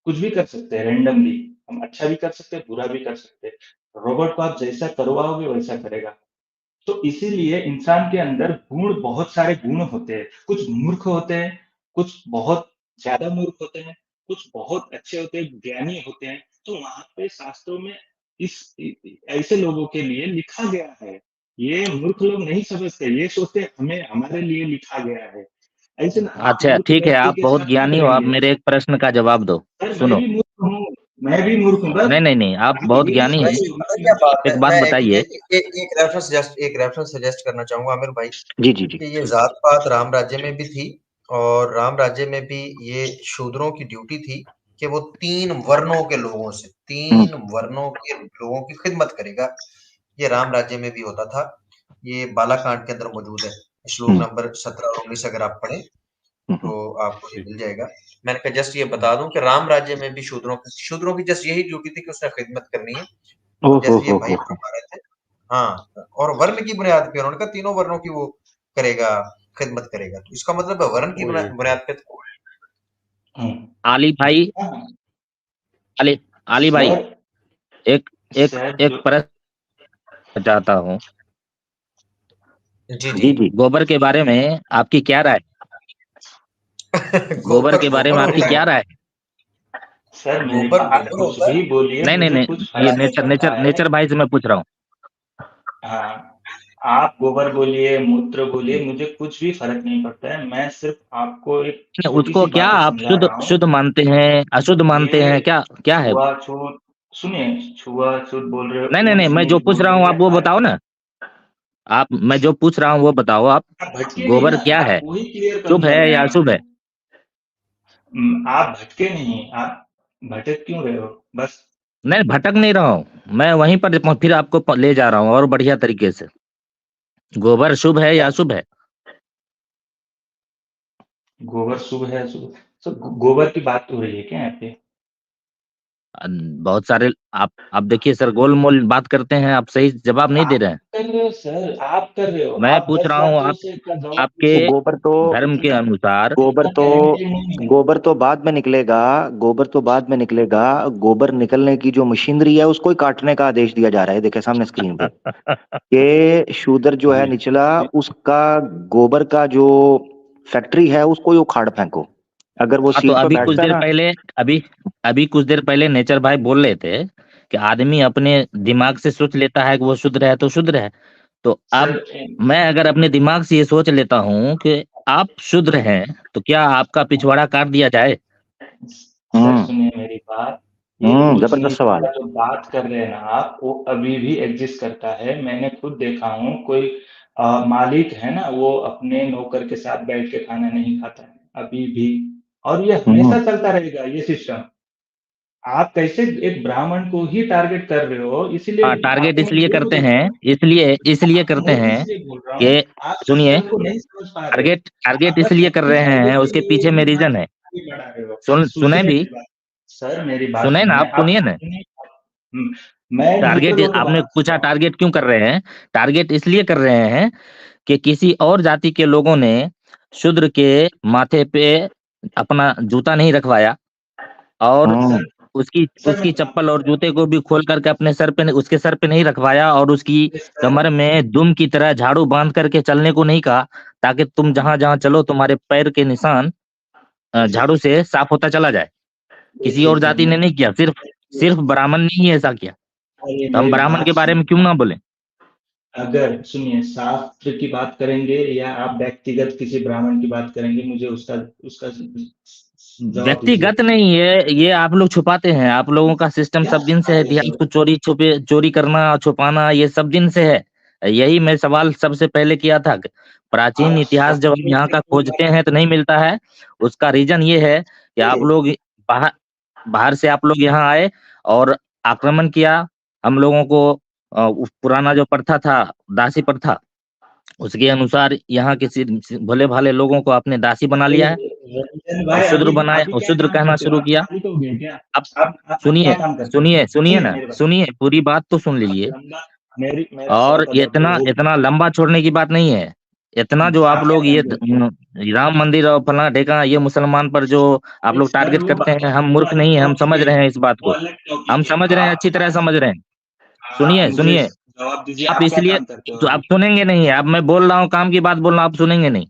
Speaker 1: कुछ भी कर सकते हैं रैंडमली। हम अच्छा भी कर सकते हैं, बुरा भी कर सकते हैं। रोबोट को आप जैसा करवाओगे वैसा करेगा। तो इसीलिए इंसान के अंदर गुण, बहुत सारे गुण होते हैं। कुछ मूर्ख होते हैं, कुछ बहुत ज्यादा मूर्ख होते हैं, कुछ बहुत अच्छे होते हैं, ज्ञानी होते हैं। तो वहां पे शास्त्रों में ऐसे लोगों के लिए लिखा गया है। ये मूर्ख लोग नहीं समझते, ये सोचते हमें हमारे लिए लिखा गया है। ऐसे ना, आप
Speaker 2: अच्छा
Speaker 1: मूर्ख
Speaker 2: ठीक है,
Speaker 1: व्यक्ति
Speaker 2: आप
Speaker 1: के
Speaker 2: बहुत
Speaker 1: साथ क्या
Speaker 2: ज्ञानी हो, आप
Speaker 1: करेंगे?
Speaker 2: मेरे एक प्रश्न का जवाब दो।
Speaker 1: सर मैं
Speaker 2: सुनो,
Speaker 1: भी मूर्ख हूँ। मैं भी मूर्ख हूँ, बस
Speaker 2: नहीं नहीं नहीं, आप
Speaker 1: आप
Speaker 2: बहुत
Speaker 1: ये
Speaker 2: ज्ञानी
Speaker 6: भाई
Speaker 2: हैं।
Speaker 6: पता क्या बात है,
Speaker 2: एक बात
Speaker 6: मैं
Speaker 2: बताइए।
Speaker 6: एक रेफरेंस सजेस्ट करना चाहूंगा आमिर भाई,
Speaker 4: जी जी जी,
Speaker 6: कि ये जात पात राम राज्य में भी थी, और राम राज्य में भी ये शूद्रों की ड्यूटी थी कि वो 3 वर्णों के लोगों से, 3 वर्णों के लोगों की खिदमत करेगा। ये राम राज्य में भी होता था। ये बालाकांड के अंदर मौजूद है, श्लोक नंबर 17 और 19 अगर आप पढ़ें तो आपको ये मिल जाएगा। मैंने कहा जस्ट ये बता दूं कि राम राज्य में भी शूद्रों की जस्ट यही ड्यूटी थी कि उसने खिदमत करनी है,
Speaker 4: ओहो
Speaker 6: जैसे ये भाई
Speaker 4: हो।
Speaker 6: फरमा रहे थे। हाँ, और वर्ण की बुनियाद पे उन्होंने कहा तीनों वर्णों की वो करेगा, खिदमत करेगा। तो इसका मतलब है वर्ण की
Speaker 3: वही
Speaker 6: बुनियाद पे तो
Speaker 2: आली भाई,
Speaker 1: हाँ,
Speaker 2: आली आली भाई,
Speaker 1: सर
Speaker 2: एक एक
Speaker 1: सर
Speaker 2: एक
Speaker 1: जो
Speaker 2: प्रश्न चाहता हूँ।
Speaker 6: जी जी।
Speaker 4: जी जी,
Speaker 2: गोबर के बारे में आपकी क्या राय? गोबर
Speaker 6: गोबर
Speaker 2: के बारे में
Speaker 6: गोबर
Speaker 2: आपकी
Speaker 6: होता
Speaker 2: क्या
Speaker 6: है,
Speaker 2: राय?
Speaker 1: सर मेरे
Speaker 6: गोबर
Speaker 1: आप
Speaker 6: गोबर
Speaker 1: कुछ
Speaker 6: होता है।
Speaker 1: भी बोलिए,
Speaker 2: नहीं नहीं
Speaker 1: मुझे
Speaker 2: नहीं,
Speaker 1: कुछ
Speaker 2: ये
Speaker 1: फर्क नहीं पड़ता है।
Speaker 2: नेचर भाई से मैं पूछ रहा हूँ।
Speaker 1: हाँ, आप गोबर बोलिए, मूत्र बोलिए, मुझे कुछ भी फर्क नहीं पड़ता है। मैं सिर्फ आपको एक छोटी
Speaker 2: उसको
Speaker 1: सी
Speaker 2: क्या
Speaker 1: बात
Speaker 2: आप
Speaker 1: समझा रहा हूँ।
Speaker 2: शुद्ध मानते हैं, अशुद्ध मानते
Speaker 1: ये
Speaker 2: हैं, क्या क्या है?
Speaker 1: छुआछूत, सुनिए, छुआछूत बोल रहे
Speaker 2: नहीं
Speaker 1: हो,
Speaker 2: नहीं नहीं,
Speaker 1: ऊंच
Speaker 2: मैं जो
Speaker 1: नीच
Speaker 2: पूछ
Speaker 1: बोल
Speaker 2: रहा हूँ
Speaker 1: रहे
Speaker 2: आप वो
Speaker 1: हैं।
Speaker 2: बताओ ना। मैं जो पूछ रहा हूँ वो बताओ आप।
Speaker 1: आप भटके नहीं
Speaker 2: गोबर
Speaker 1: ना,
Speaker 2: क्या
Speaker 1: आप
Speaker 2: है?
Speaker 1: वही क्लियर
Speaker 2: शुभ
Speaker 1: करूंगा
Speaker 2: है
Speaker 1: मैं
Speaker 2: या अशुभ
Speaker 1: आपको।
Speaker 2: है?
Speaker 1: आप भटके नहीं, आप भटक क्यों रहे हो? बस
Speaker 2: नहीं, भटक नहीं रहा हूँ, मैं वहीं पर फिर आपको ले जा रहा हूँ और बढ़िया तरीके से। गोबर शुभ है या अशुभ है?
Speaker 1: गोबर शुभ है, शुभ। तो गोबर की बात हो रही है क्या यहाँ पे?
Speaker 2: बहुत सारे आप देखिए सर, गोलमोल बात करते हैं, आप सही जवाब नहीं दे
Speaker 1: आप
Speaker 2: रहे हैं।
Speaker 1: कर रहे हो सर, आप कर रहे हो।
Speaker 2: मैं
Speaker 1: आप
Speaker 2: पूछ
Speaker 1: 10
Speaker 2: रहा हूँ,
Speaker 1: बातों
Speaker 2: आप
Speaker 1: से का जवाब
Speaker 2: आपके
Speaker 4: तो
Speaker 1: पूछे।
Speaker 2: धर्म के अनुसार।
Speaker 4: गोबर
Speaker 1: इतना
Speaker 4: तो
Speaker 1: टैलेंटेड नहीं है।
Speaker 4: गोबर तो बाद में निकलेगा, गोबर तो बाद में निकलेगा। गोबर निकलने की जो मशीनरी है उसको ही काटने का आदेश दिया जा रहा है, देखे सामने स्क्रीन पे, कि शूद्र जो है
Speaker 3: जी
Speaker 4: निचला, उसका गोबर का जो फैक्ट्री है उसको ही उखाड़ फेंको। अगर वो
Speaker 2: तो
Speaker 4: सीट पे
Speaker 2: अभी कुछ
Speaker 4: बैठता है
Speaker 2: देर
Speaker 4: ना,
Speaker 2: पहले, अभी अभी कुछ देर पहले नेचर भाई बोल रहे थे कि आदमी अपने दिमाग से सोच लेता है कि वो शुद्र है तो शुद्र है। तो अब मैं अगर अपने दिमाग से ये सोच लेता हूँ कि आप शूद्र हैं, तो क्या आपका पिछवाड़ा काट दिया जाए?
Speaker 1: सर सुनिए मेरी बात, ये उच्च
Speaker 4: जबरदस्त
Speaker 1: नीच
Speaker 4: सवाल
Speaker 1: का
Speaker 4: है।
Speaker 1: जो बात कर रहे हैं ना आप, वो अभी भी एग्जिस्ट करता है। मैंने खुद देखा हूँ, कोई मालिक है ना, वो अपने नौकर के साथ बैठ के खाना नहीं खाता है अभी भी, और ये हमेशा चलता रहेगा ये सिस्टम। आप कैसे एक ब्राह्मण को ही टारगेट कर रहे हो, इसीलिए
Speaker 2: हाँ, टारगेट
Speaker 1: आपको मैं
Speaker 2: इसलिए
Speaker 1: ये
Speaker 2: करते
Speaker 1: बोल रहा
Speaker 2: हैं,
Speaker 1: हूँ,
Speaker 2: इसलिए करते
Speaker 1: मैं
Speaker 2: हैं
Speaker 1: इसलिए बोल रहा हूँ,
Speaker 2: कि
Speaker 1: आप
Speaker 2: सुनिए,
Speaker 1: सिस्टम को नहीं समझ पा रहे हो।
Speaker 2: टारगेट
Speaker 1: आप बस
Speaker 2: इसलिए कर
Speaker 1: अपनी
Speaker 2: रहे हैं,
Speaker 1: टारगेट के
Speaker 2: उसके
Speaker 1: लिए
Speaker 2: पीछे में
Speaker 1: ये बात
Speaker 2: रीजन है।
Speaker 1: आगे बढ़ा रहे हो।
Speaker 2: सुने
Speaker 1: सुनिए
Speaker 2: भी,
Speaker 1: मेरी बात, सर मेरी बात
Speaker 2: सुने ना,
Speaker 1: सुनिए,
Speaker 2: आप
Speaker 1: आप
Speaker 2: सुनिए ना।
Speaker 1: सुनिए। मैं
Speaker 2: टारगेट
Speaker 1: न्यूट्रल होकर
Speaker 2: आपने
Speaker 1: बात कर
Speaker 2: पूछा
Speaker 1: रहा हूँ।
Speaker 2: टारगेट क्यों कर रहे हैं? टारगेट इसलिए कर रहे हैं कि किसी और जाति के लोगों ने शूद्र के माथे पे अपना जूता नहीं रखवाया, और
Speaker 1: सर
Speaker 2: उसकी
Speaker 1: सर
Speaker 2: उसकी चप्पल और जूते को भी खोल करके अपने सर पे उसके सर पे नहीं रखवाया, और उसकी
Speaker 1: सर
Speaker 2: कमर में दुम की तरह झाड़ू बांध करके चलने को नहीं कहा, ताकि तुम जहां जहां चलो तुम्हारे पैर के निशान झाड़ू से साफ होता चला जाए। किसी
Speaker 1: देखिए
Speaker 2: और
Speaker 1: सर,
Speaker 2: जाति ने नहीं किया, सिर्फ सिर्फ ब्राह्मण ने ही ऐसा किया।
Speaker 1: ये
Speaker 2: तो हम
Speaker 1: मेरी
Speaker 2: ब्राह्मण
Speaker 1: बात
Speaker 2: के बारे में क्यों
Speaker 1: सुनिए।
Speaker 2: ना बोले?
Speaker 1: अगर सुनिए, शास्त्र की बात करेंगे या आप व्यक्तिगत किसी ब्राह्मण की बात करेंगे, मुझे उसका उसका जवाब दीजिए।
Speaker 2: व्यक्तिगत नहीं है, ये आप लोग छुपाते हैं। आप लोगों का सिस्टम
Speaker 1: क्या
Speaker 2: सब दिन से है,
Speaker 1: छुपाते
Speaker 2: इतिहास
Speaker 1: सर?
Speaker 2: को चोरी करना, छुपाना, ये सब दिन से है। यही मैं सवाल सबसे पहले किया था कि प्राचीन
Speaker 1: आप
Speaker 2: इतिहास जब हम
Speaker 1: शास्त्रों
Speaker 2: यहाँ
Speaker 1: से
Speaker 2: का
Speaker 1: कोई
Speaker 2: खोजते
Speaker 1: बात
Speaker 2: हैं तो नहीं मिलता है। उसका रीजन ये है कि आप लोग बाहर बाहर से आप लोग यहाँ आए और आक्रमण किया हम लोगों को। उस पुराना जो प्रथा था, दासी प्रथा, उसके अनुसार यहाँ के भोले भाले लोगों को आपने दासी बना लिया है
Speaker 1: रंजन
Speaker 2: और
Speaker 1: भाई,
Speaker 2: शूद्र
Speaker 1: अभी
Speaker 2: बनाए
Speaker 1: अभी
Speaker 2: और
Speaker 1: क्या
Speaker 2: शूद्र
Speaker 1: काम
Speaker 2: कहना
Speaker 1: करते हो?
Speaker 2: शुरू
Speaker 1: आप
Speaker 2: किया।
Speaker 1: मालिक हो गए क्या?
Speaker 2: अब
Speaker 1: आप क्या
Speaker 2: सुनिए,
Speaker 1: काम करते हो?
Speaker 2: सुनिए
Speaker 1: सुनिए
Speaker 2: ना,
Speaker 1: मेरी बात,
Speaker 2: सुनिए, पूरी बात तो सुन
Speaker 1: आप
Speaker 2: लीजिए।
Speaker 1: लंबा, मेरी मेरा
Speaker 2: और
Speaker 1: शॉर्ट अगर
Speaker 2: इतना
Speaker 1: हो
Speaker 2: इतना लंबा छोड़ने की बात नहीं है। इतना जो आप
Speaker 1: आप क्या
Speaker 2: लोग ये
Speaker 1: काम करते हो?
Speaker 2: राम मंदिर और फलाना ढेका ये मुसलमान पर जो आप
Speaker 1: अरे
Speaker 2: लोग
Speaker 1: सर,
Speaker 2: टारगेट करते हैं, हम
Speaker 1: वो
Speaker 2: मूर्ख
Speaker 1: अलग
Speaker 2: नहीं है, हम
Speaker 1: टॉपिक
Speaker 2: समझ
Speaker 1: है,
Speaker 2: रहे हैं इस बात
Speaker 1: वो
Speaker 2: को।
Speaker 1: अलग
Speaker 2: हम
Speaker 1: टॉपिक है।
Speaker 2: समझ रहे हैं,
Speaker 1: आप
Speaker 2: अच्छी तरह समझ रहे हैं।
Speaker 1: आप
Speaker 2: सुनिए,
Speaker 1: मुझे
Speaker 2: सुनिए,
Speaker 1: जवाब दीजिए,
Speaker 2: आप
Speaker 1: आप क्या
Speaker 2: इसलिए
Speaker 1: काम करते हो
Speaker 2: तो
Speaker 1: अभी?
Speaker 2: आप सुनेंगे नहीं। अब मैं बोल रहा हूँ, काम की बात बोल रहा हूँ, आप सुनेंगे नहीं।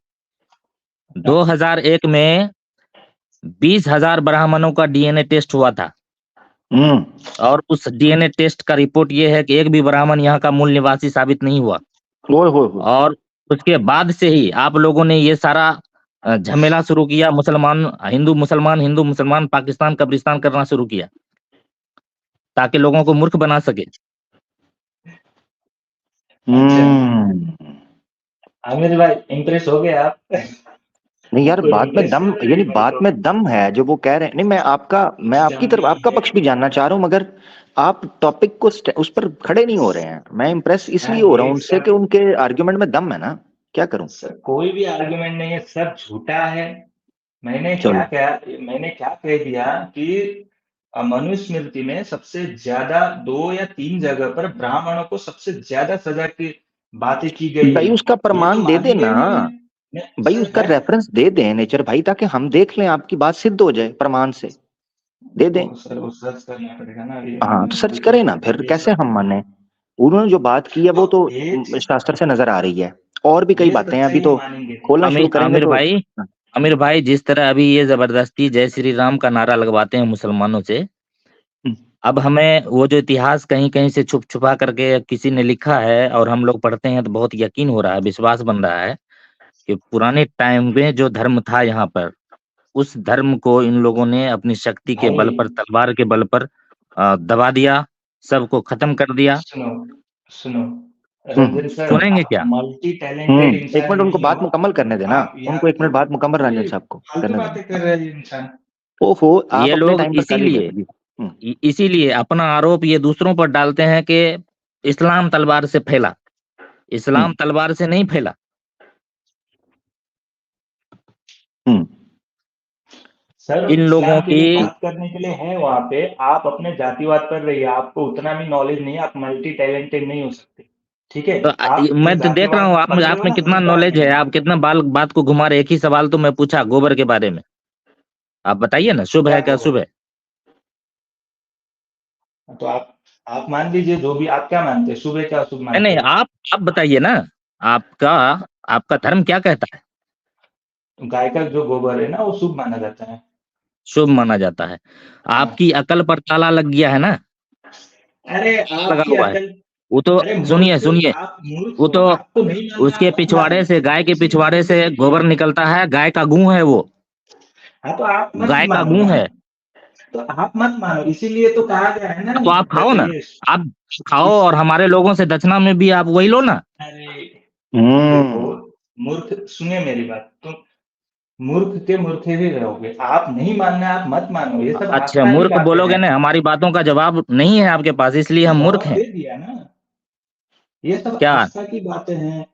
Speaker 2: 2001 में 20,000 ब्राह्मणों का डीएनए टेस्ट हुआ था, और उस डीएनए टेस्ट का रिपोर्ट ये है कि एक भी ब्राह्मण यहाँ का मूल निवासी साबित नहीं हुआ। और उसके बाद से ही आप लोगों ने ये सारा झमेला शुरू किया, हिंदू मुसलमान पाकिस्तान कब्रिस्तान करना शुरू किया, ताकि लोगों को मूर्ख बना सके।
Speaker 1: अच्छा आमिर भाई, इम्प्रेस हो गए आप?
Speaker 4: नहीं यार,
Speaker 1: कोई
Speaker 4: बात में
Speaker 1: इम्प्रेस
Speaker 4: दम,
Speaker 1: कर रहे
Speaker 4: यानी
Speaker 1: हैं भाई
Speaker 4: बात
Speaker 1: को?
Speaker 4: में दम है जो वो कह रहे हैं। नहीं, मैं आपकी तरफ, आपका पक्ष भी जानना चाह रहा हूँ, मगर आप टॉपिक को उस पर खड़े नहीं हो रहे हैं। मैं इम्प्रेस इसलिए हो रहा हूँ
Speaker 1: एक
Speaker 4: उनसे कि उनके आर्ग्यूमेंट में दम है ना। क्या करूं?
Speaker 1: सर, कोई भी आर्गुमेंट नहीं है, सब झूठा है।
Speaker 4: चलो,
Speaker 1: मैंने क्या कह दिया कि मनुस्मृति में सबसे ज्यादा 2 या 3 जगह पर ब्राह्मणों को सबसे ज्यादा सजा की बातें की गई
Speaker 4: भाई
Speaker 1: है।
Speaker 4: उसका
Speaker 1: ये तो
Speaker 4: प्रमाण दे
Speaker 1: मानी
Speaker 4: देना।
Speaker 1: गई नहीं है।
Speaker 4: भाई
Speaker 1: सर
Speaker 4: उसका रेफरेंस दे दें नेचर भाई, ताकि हम देख लें, आपकी बात सिद्ध हो जाए प्रमाण से। दे दें।
Speaker 1: सर वो सर्च करना पड़ेगा ना, ये
Speaker 4: हाँ तो सर्च
Speaker 1: अभी
Speaker 4: करें ना, फिर
Speaker 1: ये
Speaker 4: कैसे
Speaker 1: सब
Speaker 4: हम माने? उन्होंने जो बात की है वो तो शास्त्र से नजर आ रही है। और भी कई
Speaker 1: ये
Speaker 4: बातें हैं,
Speaker 1: सच्चाई
Speaker 4: अभी
Speaker 1: हम
Speaker 4: तो
Speaker 1: मानेंगे।
Speaker 4: खोलना शुरू करेंगे
Speaker 2: आमिर
Speaker 4: तो।
Speaker 2: भाई, आमिर भाई, जिस तरह अभी ये जबरदस्ती जय श्री राम का नारा लगवाते हैं मुसलमानों से, अब हमें वो जो इतिहास कहीं कहीं से छुप छुपा करके किसी ने लिखा है और हम लोग पढ़ते हैं तो बहुत यकीन हो रहा है, विश्वास बन रहा है कि पुराने टाइम में जो धर्म था यहाँ पर, उस धर्म को इन लोगों ने अपनी शक्ति के
Speaker 1: भाई
Speaker 2: बल पर, तलवार के बल पर दबा दिया, सबको खत्म कर दिया।
Speaker 1: सुनो सुनो,
Speaker 4: हम्म
Speaker 1: रंजन सर,
Speaker 2: सुनेंगे
Speaker 1: आप
Speaker 2: क्या?
Speaker 1: मल्टी टैलेंटेड
Speaker 4: एक
Speaker 1: इंसान
Speaker 4: मिनट उनको
Speaker 1: नहीं हो।
Speaker 4: बात मुकम्मल करने देना।
Speaker 1: आप या
Speaker 4: उनको एक
Speaker 1: तो
Speaker 4: मिनट बात मुकम्मल, रंजन साहब को
Speaker 1: फालतू
Speaker 4: करने
Speaker 1: बातें
Speaker 4: देना।
Speaker 1: कर रहे हैं ये इंसान।
Speaker 4: ओहो, आप
Speaker 2: ये
Speaker 4: अपने
Speaker 2: लोग
Speaker 4: टाइम पर कर ही
Speaker 2: इसीलिए
Speaker 4: गए।
Speaker 2: इसीलिए अपना आरोप ये दूसरों पर डालते हैं कि इस्लाम तलवार से फैला। इस्लाम तलवार से नहीं फैला।
Speaker 4: हम्म
Speaker 1: सर
Speaker 2: इन लोगों
Speaker 1: इस्लाम के
Speaker 2: की
Speaker 1: लिए बात करने के लिए है वहां पे, आप अपने जातिवाद पर रहिए। आपको उतना भी नॉलेज नहीं है, आप मल्टी टैलेंटेड नहीं हो सकते। ठीक है,
Speaker 2: तो
Speaker 1: आप ये
Speaker 2: मैं तो देख रहा
Speaker 1: जातिवाद
Speaker 2: हूँ
Speaker 1: पढ़ रहे
Speaker 2: आप
Speaker 1: हो
Speaker 2: में
Speaker 1: ना,
Speaker 2: कितना
Speaker 1: उनका
Speaker 2: नॉलेज है,
Speaker 1: नहीं।
Speaker 2: आप कितना बात को घुमा रहे। एक ही सवाल तो मैं पूछा गोबर के बारे में, आप बताइए ना, शुभ
Speaker 1: क्या
Speaker 2: है क्या
Speaker 1: खबर?
Speaker 2: शुभ है?
Speaker 1: तो आप मान लीजिए, जो भी आप क्या मानते हैं, शुभ है क्या अशुभ
Speaker 2: नहीं
Speaker 1: मानते
Speaker 2: नहीं,
Speaker 1: हो?
Speaker 2: आप बताइए ना, आपका आपका धर्म क्या कहता है?
Speaker 1: तो गाय का जो गोबर है ना, वो शुभ माना जाता है।
Speaker 2: शुभ माना जाता है।
Speaker 1: हाँ।
Speaker 2: आपकी अकल पर ताला लग गया है ना,
Speaker 1: अरे
Speaker 2: लगा
Speaker 1: आपकी
Speaker 2: हुआ है।
Speaker 1: अकल,
Speaker 2: वो तो
Speaker 1: अरे
Speaker 2: सुनिए
Speaker 1: मूर्ख,
Speaker 2: सुनिए,
Speaker 1: आप मूर्ख
Speaker 2: वो
Speaker 1: हो,
Speaker 2: तो
Speaker 1: आपको नहीं मानना,
Speaker 2: उसके
Speaker 1: आप मत
Speaker 2: पिछवाड़े
Speaker 1: मानो।
Speaker 2: से, गाय के पिछवाड़े से गोबर निकलता है, गाय का गूं है वो,
Speaker 1: हाँ तो आप मत
Speaker 2: गाय का
Speaker 1: मानो
Speaker 2: गूं
Speaker 1: ना,
Speaker 2: है।
Speaker 1: तो आप मत मानो, इसीलिए तो कहा गया है ना।
Speaker 2: तो आप खाओ ना,
Speaker 1: ये
Speaker 2: आप खाओ
Speaker 1: इस
Speaker 2: और हमारे लोगों से दक्षिणा में भी आप वही लो ना।
Speaker 1: अरे देखो, मूर्ख, सुनिए मेरी बात, तुम मूर्ख के मूर्ख ही रहोगे। आप नहीं मानना, आप मत मानो, ये सब
Speaker 2: अच्छा,
Speaker 1: आस्था की
Speaker 2: मूर्ख
Speaker 1: बातें
Speaker 2: बोलोगे
Speaker 1: हैं।
Speaker 2: ना, हमारी बातों का जवाब नहीं है आपके पास, इसलिए हम मूर्ख
Speaker 1: जवाब
Speaker 2: हैं।
Speaker 1: दे दिया ना, ये सब
Speaker 2: क्या
Speaker 1: आस्था की बातें हैं।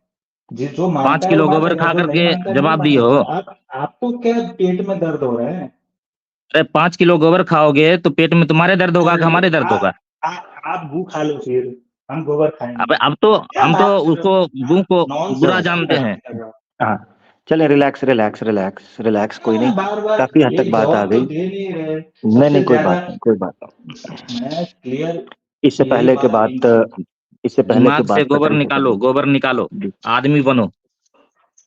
Speaker 1: जो
Speaker 2: 5
Speaker 1: मानता है वो
Speaker 2: किलो गोबर
Speaker 1: मानेगा,
Speaker 2: खा
Speaker 1: जो नहीं
Speaker 2: करके
Speaker 1: मानता नहीं
Speaker 2: जवाब दिए
Speaker 1: मानेगा।
Speaker 2: हो?
Speaker 1: आपको क्या पेट में दर्द हो रहा है?
Speaker 2: अरे 5 किलो गोबर खाओगे तो पेट में तुम्हारे दर्द होगा कि
Speaker 1: अरे
Speaker 2: हमारे दर्द होगा?
Speaker 1: आप गू खा लो, फिर हम गोबर खाएंगे।
Speaker 2: अब तो
Speaker 1: क्या
Speaker 2: हम तो
Speaker 1: बात कर रहे
Speaker 2: उसको,
Speaker 1: हो
Speaker 2: गू
Speaker 1: आप?
Speaker 2: को बुरा
Speaker 1: नॉनसेंस की
Speaker 2: जानते
Speaker 1: बातें
Speaker 2: हैं।
Speaker 1: कर रहे हो।
Speaker 4: हाँ, चले, रिलैक्स रिलैक्स रिलैक्स रिलैक्स, कोई नहीं,
Speaker 1: बार बार
Speaker 4: काफी हद तक
Speaker 1: एक
Speaker 4: बात आ
Speaker 1: जवाब तो
Speaker 4: गई।
Speaker 1: दे नहीं रहे।
Speaker 4: नहीं नहीं,
Speaker 1: सबसे
Speaker 4: कोई बात
Speaker 1: ज्यादा
Speaker 4: नहीं, कोई बात नहीं।
Speaker 1: मैं क्लियर
Speaker 4: इससे
Speaker 1: यही
Speaker 4: पहले के
Speaker 1: बात
Speaker 4: बात, इससे पहले की
Speaker 2: दिमाग से
Speaker 4: बात
Speaker 2: गोबर
Speaker 4: कतई
Speaker 2: निकालो,
Speaker 4: खत्म।
Speaker 2: गोबर निकालो,
Speaker 4: जी।
Speaker 2: आदमी बनो।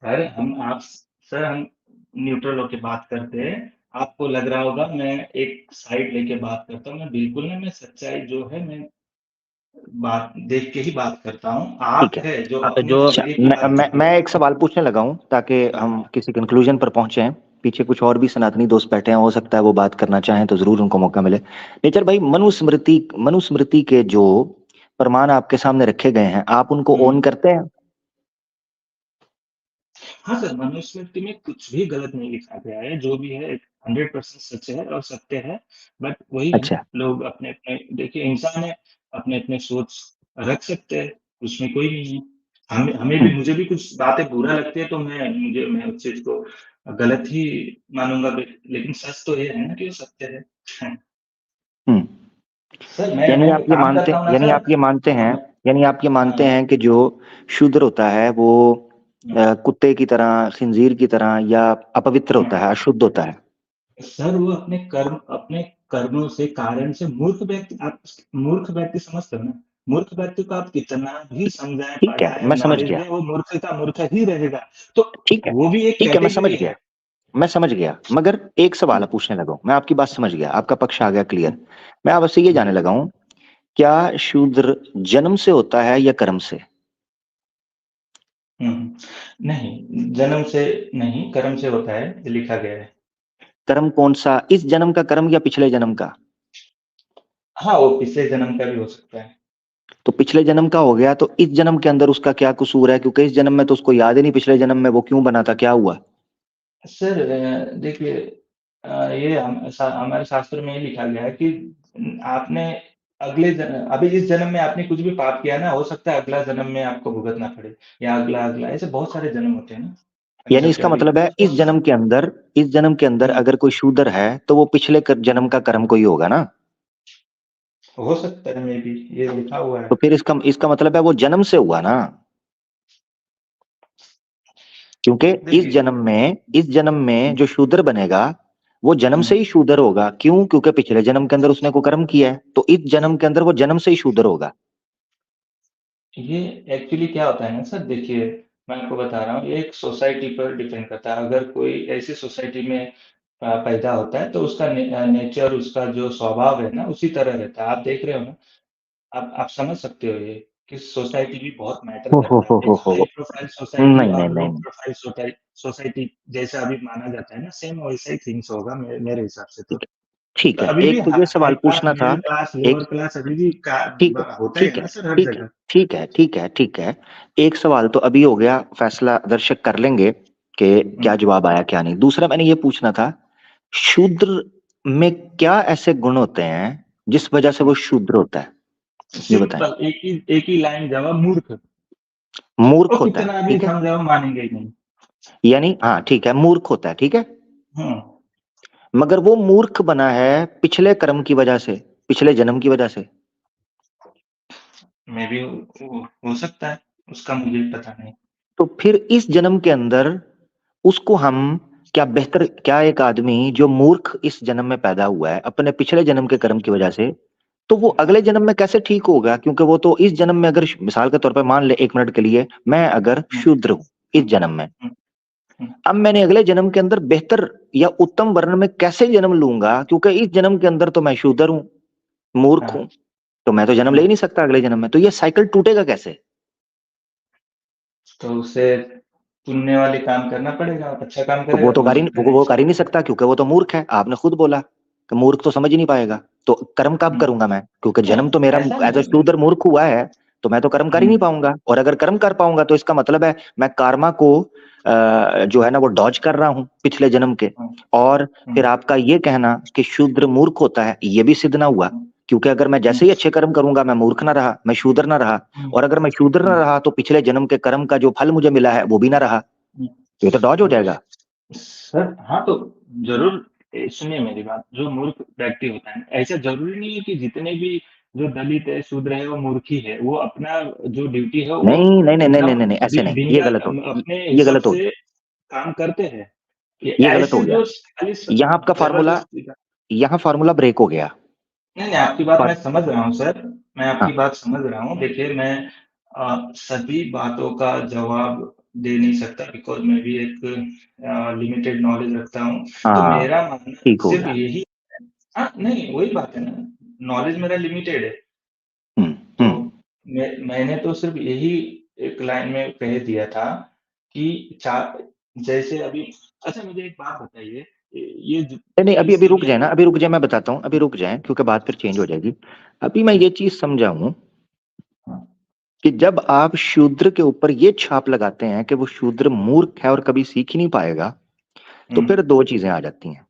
Speaker 1: अरे हम आप सर, हम न्यूट्रल होके बात करते हैं। आपको लग रहा होगा मैं एक साइड लेके बात करता हूँ, मैं बिल्कुल नहीं, मैं सच्चाई जो है मैं बात देख के ही बात करता हूँ। आप
Speaker 4: ठीक है।
Speaker 1: है जो
Speaker 2: अब
Speaker 1: अपने
Speaker 2: जो
Speaker 4: अच्छा,
Speaker 1: चेहरे की बात करते
Speaker 4: मैं
Speaker 1: हो।
Speaker 4: एक सवाल पूछने लगा हूं ताकि हम किसी कंक्लूजन पर पहुंचे हैं। पीछे कुछ और भी सनातनी दोस्त बैठे हैं, हो सकता है वो बात करना चाहें तो जरूर उनको मौका मिले। नेचर भाई, मनुस्मृति के जो प्रमाण आपके सामने रखे गए हैं, आप उनको ओन करते हैं?
Speaker 1: हाँ सर, मनुस्मृति में कुछ भी गलत नहीं लिखा गया है, जो भी है 100% सच है और सत्य है। बट वही है ना,
Speaker 4: अच्छा।
Speaker 1: लोग अपने अपने, देखिए इंसान है, अपने अपने सोच रख सकते हैं, उसमें कोई नहीं है। हमें भी,
Speaker 4: हम्म।
Speaker 1: मुझे भी कुछ बातें बुरा लगती है तो मैं उस चीज को गलत ही मानूंगा, लेकिन सच तो ये है ना कि वो सत्य है।
Speaker 4: हम्म।
Speaker 1: सर मैं
Speaker 4: यानी
Speaker 1: मैं
Speaker 4: आप ये
Speaker 1: काम
Speaker 4: मानते
Speaker 1: करता हूँ ना
Speaker 4: यानी
Speaker 1: सर।
Speaker 4: आप ये मानते हैं
Speaker 1: मैं
Speaker 4: यानी आप ये मानते
Speaker 1: हाँ,
Speaker 4: हैं कि जो शूद्र होता है वो कुत्ते की तरह, खिंजीर की तरह या अपवित्र होता है, अशुद्ध होता है?
Speaker 1: सर वो अपने कर्मों से, कारण से मूर्ख व्यक्ति, आप मूर्ख व्यक्ति समझते हो ना? मूर्ख व्यक्ति को आप कितना भी समझाएं,
Speaker 4: ठीक है,
Speaker 1: पढ़ाएं,
Speaker 4: मैं समझ
Speaker 1: नॉलेज
Speaker 4: गया।
Speaker 1: दें, वो मूर्ख का मूर्ख ही रहेगा। तो
Speaker 4: ठीक है,
Speaker 1: वो भी एक
Speaker 4: ठीक है, मैं समझ
Speaker 1: कैटेगरी
Speaker 4: गया।
Speaker 1: है।
Speaker 4: मैं समझ गया, मगर एक सवाल पूछने लगा हूं। मैं आपकी बात समझ गया, आपका पक्ष आ गया क्लियर। मैं आपसे ये जानने लगा हूं, क्या शूद्र जन्म से होता है या कर्म से?
Speaker 1: नहीं, जन्म से नहीं, कर्म से होता है, ये लिखा गया है।
Speaker 4: कर्म कौन सा, इस जन्म का कर्म या पिछले जन्म का?
Speaker 1: हाँ, वो पिछले जन्म का भी हो सकता है।
Speaker 4: तो पिछले जन्म का हो गया, तो इस जन्म के अंदर उसका क्या कसूर है? क्योंकि इस जन्म में तो उसको याद ही नहीं पिछले जन्म में वो क्यों बना था, क्या हुआ।
Speaker 1: सर देखिए, ये हमारे शास्त्र में ये लिखा गया है कि आपने अभी इस जन्म में आपने कुछ भी पाप किया ना, हो सकता है अगला जन्म में आपको भुगतना पड़े, या अगला अगला, ऐसे बहुत सारे जन्म होते हैं ना।
Speaker 4: यानी
Speaker 1: पंचम
Speaker 4: इसका
Speaker 1: जन्म भी
Speaker 4: मतलब है, इस
Speaker 1: उस
Speaker 4: जन्म के अंदर,
Speaker 1: हम्म,
Speaker 4: अगर कोई शूद्र है तो वो पिछले जन्म का कर्म कोई होगा ना?
Speaker 1: हो सकता है, मे बी ये लिखा हुआ
Speaker 4: तो
Speaker 1: है।
Speaker 4: फिर इसका इसका मतलब है वो जन्म से हुआ ना? क्योंकि
Speaker 1: देखिए,
Speaker 4: इस जन्म में जो शूद्र बनेगा वो जन्म से ही शूद्र होगा। क्यों? क्योंकि पिछले जन्म के अंदर उसने को कर्म किया है, तो इस जन्म के अंदर वो जन्म से ही शूद्र होगा।
Speaker 1: ये एक्चुअली क्या होता है ना सर, देखिए मैं आपको बता रहा हूँ, ये एक सोसाइटी पर डिपेंड करता है। अगर कोई ऐसी सोसाइटी में पैदा होता है तो उसका नेचर, उसका जो स्वभाव है ना, उसी तरह रहता है। आप देख रहे हो ना, आप समझ सकते हो ये कि सोसाइटी भी बहुत मैटर करता है। एक हाई
Speaker 4: हो।
Speaker 1: प्रोफाइल सोसाइटी
Speaker 4: नहीं नहीं
Speaker 1: और लो
Speaker 4: नहीं।
Speaker 1: प्रोफाइल सोसाइटी जैसा अभी माना जाता है ना, सेम वैसा ही थिंग्स होगा मेरे हिसाब से तो।
Speaker 4: ठीक
Speaker 1: तो
Speaker 4: है,
Speaker 1: अभी भी
Speaker 4: एक तो ये
Speaker 1: हाई
Speaker 4: सवाल
Speaker 1: क्लास,
Speaker 4: पूछना था।
Speaker 1: मिडिल क्लास,
Speaker 4: एक,
Speaker 1: लोअर क्लास अभी भी
Speaker 4: ठीक है,
Speaker 1: होता है
Speaker 4: ठीक
Speaker 1: ना
Speaker 4: है,
Speaker 1: सर, हर
Speaker 4: ठीक है,
Speaker 1: जगह।
Speaker 4: ठीक है, ठीक है, ठीक है। एक सवाल तो अभी हो गया, फैसला दर्शक कर लेंगे कि क्या जवाब आया क्या नहीं। दूसरा मैंने ये पूछना था, शूद्र में क्या ऐसे गुण होते हैं जिस वजह से वो शूद्र होता है? ये बताएं।
Speaker 1: सिंपल, एक ही लाइन जवाब, मूर्ख। वो
Speaker 4: मूर्ख होता है,
Speaker 1: कितना भी
Speaker 4: ठीक है।
Speaker 1: समझाओ मानेंगे ही नहीं।
Speaker 4: यानी हाँ, ठीक है, मूर्ख होता है, ठीक है।
Speaker 1: हम्म
Speaker 4: मगर वो मूर्ख बना है पिछले कर्म की वजह से, पिछले जन्म की वजह से।
Speaker 1: मे भी हो सकता है, उसका मुझे पता नहीं।
Speaker 4: तो फिर इस जन्म के अंदर उसको हम, क्या बेहतर, क्या एक आदमी जो मूर्ख इस जन्म में पैदा हुआ है अपने पिछले जन्म के कर्म की वजह से, तो वो अगले जन्म में कैसे ठीक होगा? क्योंकि वो तो इस जन्म में, अगर मिसाल के तौर पर मान ले एक मिनट के लिए, मैं अगर
Speaker 1: हम्म,
Speaker 4: शूद्र हूं इस
Speaker 1: हम्म,
Speaker 4: जन्म में,
Speaker 1: हम्म, हम्म,
Speaker 4: अब मैंने अगले जन्म के अंदर बेहतर या उत्तम वर्ण में कैसे जन्म लूंगा? क्योंकि इस जन्म के अंदर तो मैं शूद्र हूं, मूर्ख
Speaker 1: हाँ
Speaker 4: हूं। तो मैं तो जन्म ले ही नहीं सकता अगले जन्म में, तो ये साइकिल टूटेगा कैसे?
Speaker 1: तो उसे पुण्य वाले काम करना पड़ेगा, अच्छा काम
Speaker 4: तो वो
Speaker 1: करेगा
Speaker 4: तो
Speaker 1: तो हो सकता है।
Speaker 4: वो कर ही नहीं सकता, क्योंकि वो तो मूर्ख है। आपने खुद बोला कि मूर्ख तो समझ ही नहीं पाएगा, तो कर्म कब करूंगा मैं? क्योंकि जन्म तो मेरा
Speaker 1: ऐसा
Speaker 4: एज अ
Speaker 1: नहीं।
Speaker 4: शूद्र मूर्ख हुआ है, तो मैं तो कर्म कर ही नहीं पाऊंगा। और अगर कर्म कर पाऊंगा तो इसका मतलब है मैं कार्मा को जो है ना वो डॉज कर रहा हूँ पिछले जन्म के। और फिर आपका ये कहना कि शूद्र मूर्ख होता है, ये भी सिद्ध ना हुआ, क्योंकि अगर मैं जैसे ही अच्छे कर्म करूंगा मैं मूर्ख ना रहा, मैं शूद्र ना रहा। और अगर मैं शूद्र ना रहा तो पिछले जन्म के कर्म का जो फल मुझे मिला है वो भी ना रहा, ये तो डॉज हो जाएगा।
Speaker 1: सर हाँ तो जरूर सुनिए मेरी बात, जो मूर्ख व्यक्ति होता है ऐसा जरूरी नहीं है कि जितने भी जो दलित है शूद्र है वो मूर्ख ही है, वो अपना जो ड्यूटी है वो
Speaker 4: नहीं नहीं नहीं नहीं नहीं
Speaker 1: एकदम
Speaker 4: नहीं, ऐसे नहीं, ये गलत हो,
Speaker 1: अपने
Speaker 4: ये
Speaker 1: हिसाब
Speaker 4: गलत हो,
Speaker 1: से काम करते हैं।
Speaker 4: ये गलत हो
Speaker 1: ऐसे
Speaker 4: गया।
Speaker 1: जो खाली
Speaker 4: यहाँ आपका फार्मूला,
Speaker 1: जबरदस्ती का।
Speaker 4: यहाँ फार्मूला ब्रेक हो गया।
Speaker 1: नहीं नहीं, आपकी बात मैं
Speaker 4: फर,
Speaker 1: समझ रहा हूँ सर, मैं आपकी
Speaker 4: हाँ
Speaker 1: बात समझ रहा हूँ। देखिए मैं सभी बातों का जवाब दे नहीं सकता, बिकॉज मैं भी एक लिमिटेड नॉलेज रखता हूँ। तो
Speaker 4: हाँ,
Speaker 1: मेरा मानना
Speaker 4: ठीक हो
Speaker 1: सिर्फ
Speaker 4: गया।
Speaker 1: यही, हाँ नहीं वही बात है ना, नॉलेज मेरा लिमिटेड है।
Speaker 4: हम्म
Speaker 1: तो
Speaker 4: हम्म
Speaker 1: मैंने तो सिर्फ यही एक लाइन में कह दिया था कि जैसे अभी, अच्छा मुझे एक बात बताइए, ये
Speaker 4: नहीं नहीं, अभी
Speaker 1: इस
Speaker 4: अभी रुक
Speaker 1: दुनिया
Speaker 4: जाए ना,
Speaker 1: में।
Speaker 4: अभी रुक जाए, मैं बताता हूँ, अभी रुक जाए, क्योंकि बात फिर चेंज हो जाएगी। अभी मैं ये चीज समझाऊं
Speaker 1: हाँ,
Speaker 4: कि जब आप शूद्र के ऊपर ये छाप लगाते हैं कि वो शूद्र मूर्ख है और कभी सीख ही नहीं पाएगा, तो फिर दो चीजें आ जाती हैं।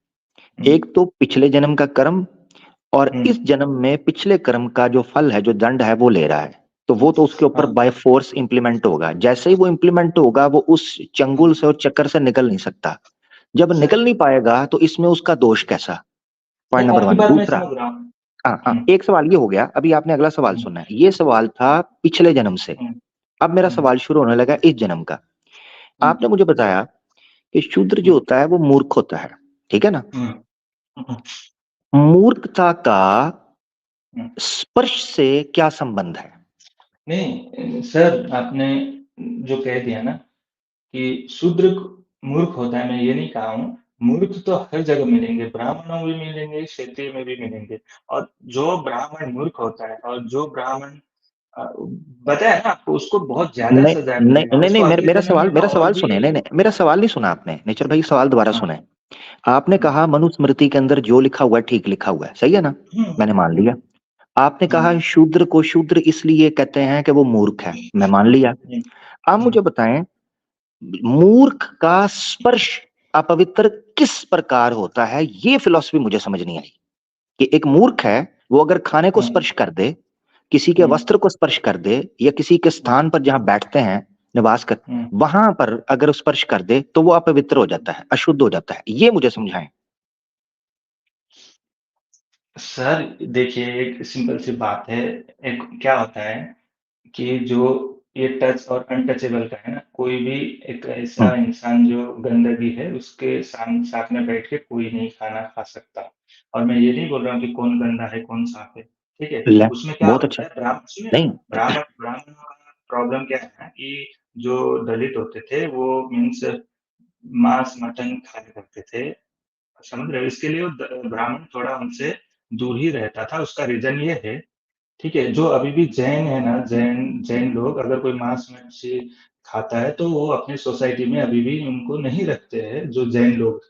Speaker 4: एक तो पिछले जन्म का कर्म, और इस जन्म में पिछले कर्म का जो फल है, जो दंड है वो ले रहा है, तो वो तो उसके ऊपर
Speaker 1: हाँ,
Speaker 4: बाय फोर्स इंप्लीमेंट होगा। जैसे ही वो इंप्लीमेंट होगा वो उस चंगुल से और चक्कर से निकल नहीं सकता। जब निकल नहीं पाएगा तो इसमें उसका दोष कैसा? पॉइंट
Speaker 1: नहीं
Speaker 4: नंबर
Speaker 1: आपकी
Speaker 4: वन।
Speaker 1: बात मैं
Speaker 4: दूसरा,
Speaker 1: समझ रहा हूँ।
Speaker 4: हाँ हाँ, एक सवाल ये हो गया, अभी आपने अगला सवाल
Speaker 1: हम्म,
Speaker 4: सुनना है, ये सवाल था पिछले जन्म से।
Speaker 1: हम्म,
Speaker 4: अब मेरा
Speaker 1: हम्म,
Speaker 4: सवाल शुरू होने लगा इस जन्म का।
Speaker 1: हम्म,
Speaker 4: आपने मुझे बताया कि शूद्र जो
Speaker 1: हम्म,
Speaker 4: होता है वो मूर्ख होता है, ठीक है ना?
Speaker 1: हम्म, हम्म,
Speaker 4: मूर्खता का
Speaker 1: हम्म।
Speaker 4: स्पर्श से क्या संबंध है?
Speaker 1: नहीं सर, आपने जो कह दिया ना कि शूद्र मूर्ख होता है, मैं ये नहीं कहा हूँ। मूर्ख तो हर जगह मिलेंगे, ब्राह्मणों में भी मिलेंगे, क्षत्रिय में भी मिलेंगे। और जो ब्राह्मण मूर्ख होता है और जो ब्राह्मण अ, बताया ना आपको, उसको बहुत ज्यादा
Speaker 4: नहीं
Speaker 1: सजा
Speaker 4: नहीं
Speaker 1: मिलेगा,
Speaker 4: नहीं नहीं,
Speaker 1: उसको अगले जन्म में तो
Speaker 4: मेरा
Speaker 1: और
Speaker 4: सवाल
Speaker 1: भी।
Speaker 4: सुने, नहीं नहीं, मेरा सवाल नहीं सुना आपने, नेचर भाई, सवाल दोबारा
Speaker 1: हाँ,
Speaker 4: सुने। आपने कहा मनुस्मृति के अंदर जो लिखा हुआ है ठीक लिखा हुआ है, सही है ना? मैंने मान लिया। आपने कहा
Speaker 1: हम्म,
Speaker 4: शूद्र को शूद्र इसलिए कहते हैं कि वो मूर्ख है, मैं मान लिया।
Speaker 1: हम्म,
Speaker 4: आप मुझे बताएं, मूर्ख का स्पर्श अपवित्र किस प्रकार होता है? ये फिलॉसफी मुझे समझ नहीं आई। कि एक मूर्ख है, वो अगर खाने को
Speaker 1: हम्म,
Speaker 4: स्पर्श कर दे, किसी के
Speaker 1: हम्म,
Speaker 4: वस्त्र को स्पर्श कर दे, या किसी के
Speaker 1: हम्म,
Speaker 4: स्थान पर जहां बैठते हैं, निवास कर,
Speaker 1: हम्म।
Speaker 4: वहां पर अगर स्पर्श कर दे तो वो अपवित्र हो जाता है, अशुद्ध हो जाता है। ये मुझे समझाएं।
Speaker 1: सर देखिए, एक सिंपल सी बात है। एक क्या होता है कि जो ये टच और अनटचेबल का है ना, कोई भी एक
Speaker 4: हम्म,
Speaker 1: ऐसा इंसान जो गंदगी है उसके साथ में बैठ के कोई नहीं खाना खा सकता। और मैं ये नहीं बोल रहा हूँ कि कौन गंदा है कौन साफ है, ठीक है।
Speaker 4: ले,
Speaker 1: उसमें क्या
Speaker 4: बहुत
Speaker 1: होता
Speaker 4: अच्छा।
Speaker 1: है, ब्राह्मण सुनिए ना,
Speaker 4: नहीं,
Speaker 1: ब्राह्मण ब्राह्मण का प्रॉब्लम क्या है ना कि जो दलित होते थे वो मीन्स मांस मटन खाया करते थे, समझ रहे हो। इसके लिए वो ब्राह्मण थोड़ा उनसे दूर ही रहता था, उसका रीजन ये है, ठीक है। जो अभी भी जैन है ना, जैन जैन लोग अगर कोई मांस मच्छी खाता है तो वो अपने सोसाइटी में अभी भी उनको नहीं रखते हैं, जो जैन लोग।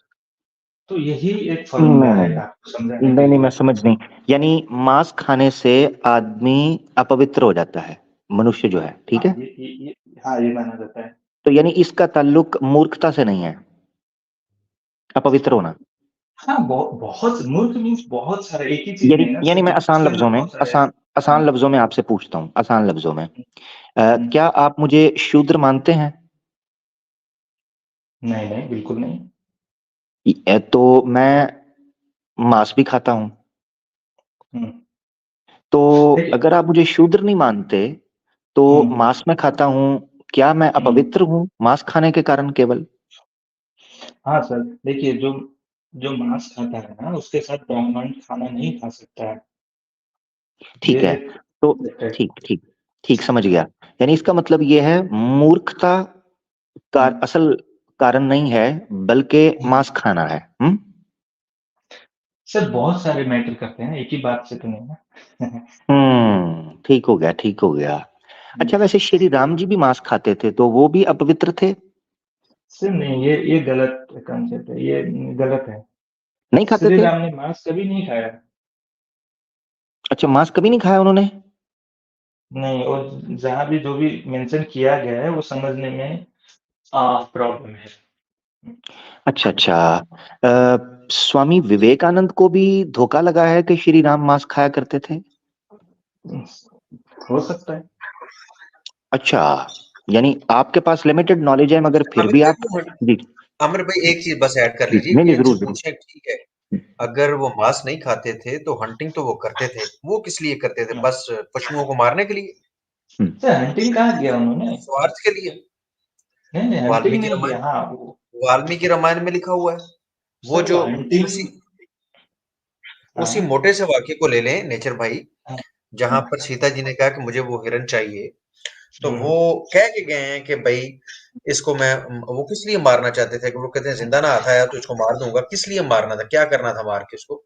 Speaker 1: तो यही एक फॉर्मूला
Speaker 4: नहीं
Speaker 1: है
Speaker 4: नहीं
Speaker 1: आपको समझाने के
Speaker 4: नहीं नहीं,
Speaker 1: लिए।
Speaker 4: मैं समझ नहीं। यानी मांस खाने से आदमी अपवित्र हो जाता है, मनुष्य जो है, ठीक
Speaker 1: हाँ
Speaker 4: है?
Speaker 1: हाँ ये माना जाता है।
Speaker 4: तो यानी इसका ताल्लुक मूर्खता से नहीं है, अपवित्र होना।
Speaker 1: हाँ बहुत मूर्ख मीन्स बहुत सारे, एक ही चीज
Speaker 4: यानी
Speaker 1: नहीं ना
Speaker 4: यानी
Speaker 1: सर,
Speaker 4: मैं आसान
Speaker 1: इसके अंदर
Speaker 4: लफ्जों में,
Speaker 1: बहुत सारे हैं।
Speaker 4: आसान
Speaker 1: हाँ,
Speaker 4: लफ्जों में आपसे पूछता हूँ, आसान लफ्जों में,
Speaker 1: हम्म,
Speaker 4: क्या आप मुझे शूद्र मानते हैं?
Speaker 1: नहीं नहीं बिल्कुल नहीं।
Speaker 4: तो मैं मांस भी खाता हूँ,
Speaker 1: हम्म,
Speaker 4: तो
Speaker 1: देखिए,
Speaker 4: अगर आप मुझे शूद्र नहीं मानते, तो
Speaker 1: हम्म,
Speaker 4: मांस में खाता हूँ, क्या मैं
Speaker 1: हम्म,
Speaker 4: अपवित्र हूँ मांस खाने के कारण केवल?
Speaker 1: हाँ सर देखिए, जो जो मांस खाता है ना उसके साथ ब्राह्मण खाना नहीं खा सकता है। ये
Speaker 4: ठीक है,
Speaker 1: एक
Speaker 4: तो
Speaker 1: सेक्रेट।
Speaker 4: ठीक ठीक ठीक, समझ गया। यानी इसका मतलब ये है, मूर्खता का
Speaker 1: हम्म,
Speaker 4: असल कारण नहीं है, बल्कि
Speaker 1: हम्म।
Speaker 4: मांस खाना है। हम्म।
Speaker 1: सर बहुत सारे मैटर करते हैं, एक ही बात से तो नहीं ना।
Speaker 4: ठीक हो गया, ठीक हो गया। अच्छा, वैसे श्री राम जी भी मांस खाते थे, तो वो भी अपवित्र थे?
Speaker 1: सर नहीं, ये गलत कंसेप्ट है, ये गलत है।
Speaker 4: नहीं खाते
Speaker 1: श्री
Speaker 4: थे?
Speaker 1: राम ने मांस कभी नहीं खाया।
Speaker 4: अच्छा, मांस कभी नहीं खाया उन्होंने?
Speaker 1: नहीं, और जहां भी जो भी मेंशन किया गया है वो समझने में प्रॉब्लम है।
Speaker 4: अच्छा अच्छा। स्वामी विवेकानंद को भी धोखा लगा है कि श्री राम मांस खाया करते थे?
Speaker 1: हो सकता है।
Speaker 4: अच्छा, यानी आपके पास लिमिटेड नॉलेज है, मगर फिर
Speaker 6: अब
Speaker 4: भी आप।
Speaker 6: देखो
Speaker 4: जी
Speaker 6: आमिर भाई, एक चीज बस ऐड कर
Speaker 4: जी,
Speaker 6: लीजिए
Speaker 4: नहीं
Speaker 6: कि
Speaker 4: नहीं,
Speaker 6: इनसे
Speaker 4: जरूर जरूर।
Speaker 6: पूछे, ठीक है, अगर वो मांस नहीं खाते थे तो हंटिंग तो वो करते थे, वो किस लिए करते थे? बस पशुओं को मारने के लिए,
Speaker 1: सर हंटिंग कहाँ किया उन्होंने?
Speaker 6: स्वार्थ के लिए।
Speaker 1: नहीं नहीं, हंटिंग
Speaker 6: वाल्मीकि
Speaker 1: नहीं
Speaker 6: रामायण,
Speaker 1: किया। हाँ
Speaker 6: वाल्मीकि रामायण में लिखा हुआ है। वो
Speaker 1: सर वो
Speaker 6: जो
Speaker 1: हंटिंग।
Speaker 6: उसी
Speaker 1: हाँ
Speaker 6: मोटे से वाक्य को ले लें नेचर भाई,
Speaker 1: हाँ
Speaker 6: जहां
Speaker 1: हाँ,
Speaker 6: पर सीता जी ने कहा कि मुझे वो हिरन चाहिए, तो
Speaker 1: हम्म,
Speaker 6: वो कह के गए हैं कि भाई इसको मैं, वो किस लिए मारना चाहते थे? कि वो कहते हैं जिंदा ना आता है तो इसको मार दूंगा। किस लिए मारना था, क्या करना था मार के उसको?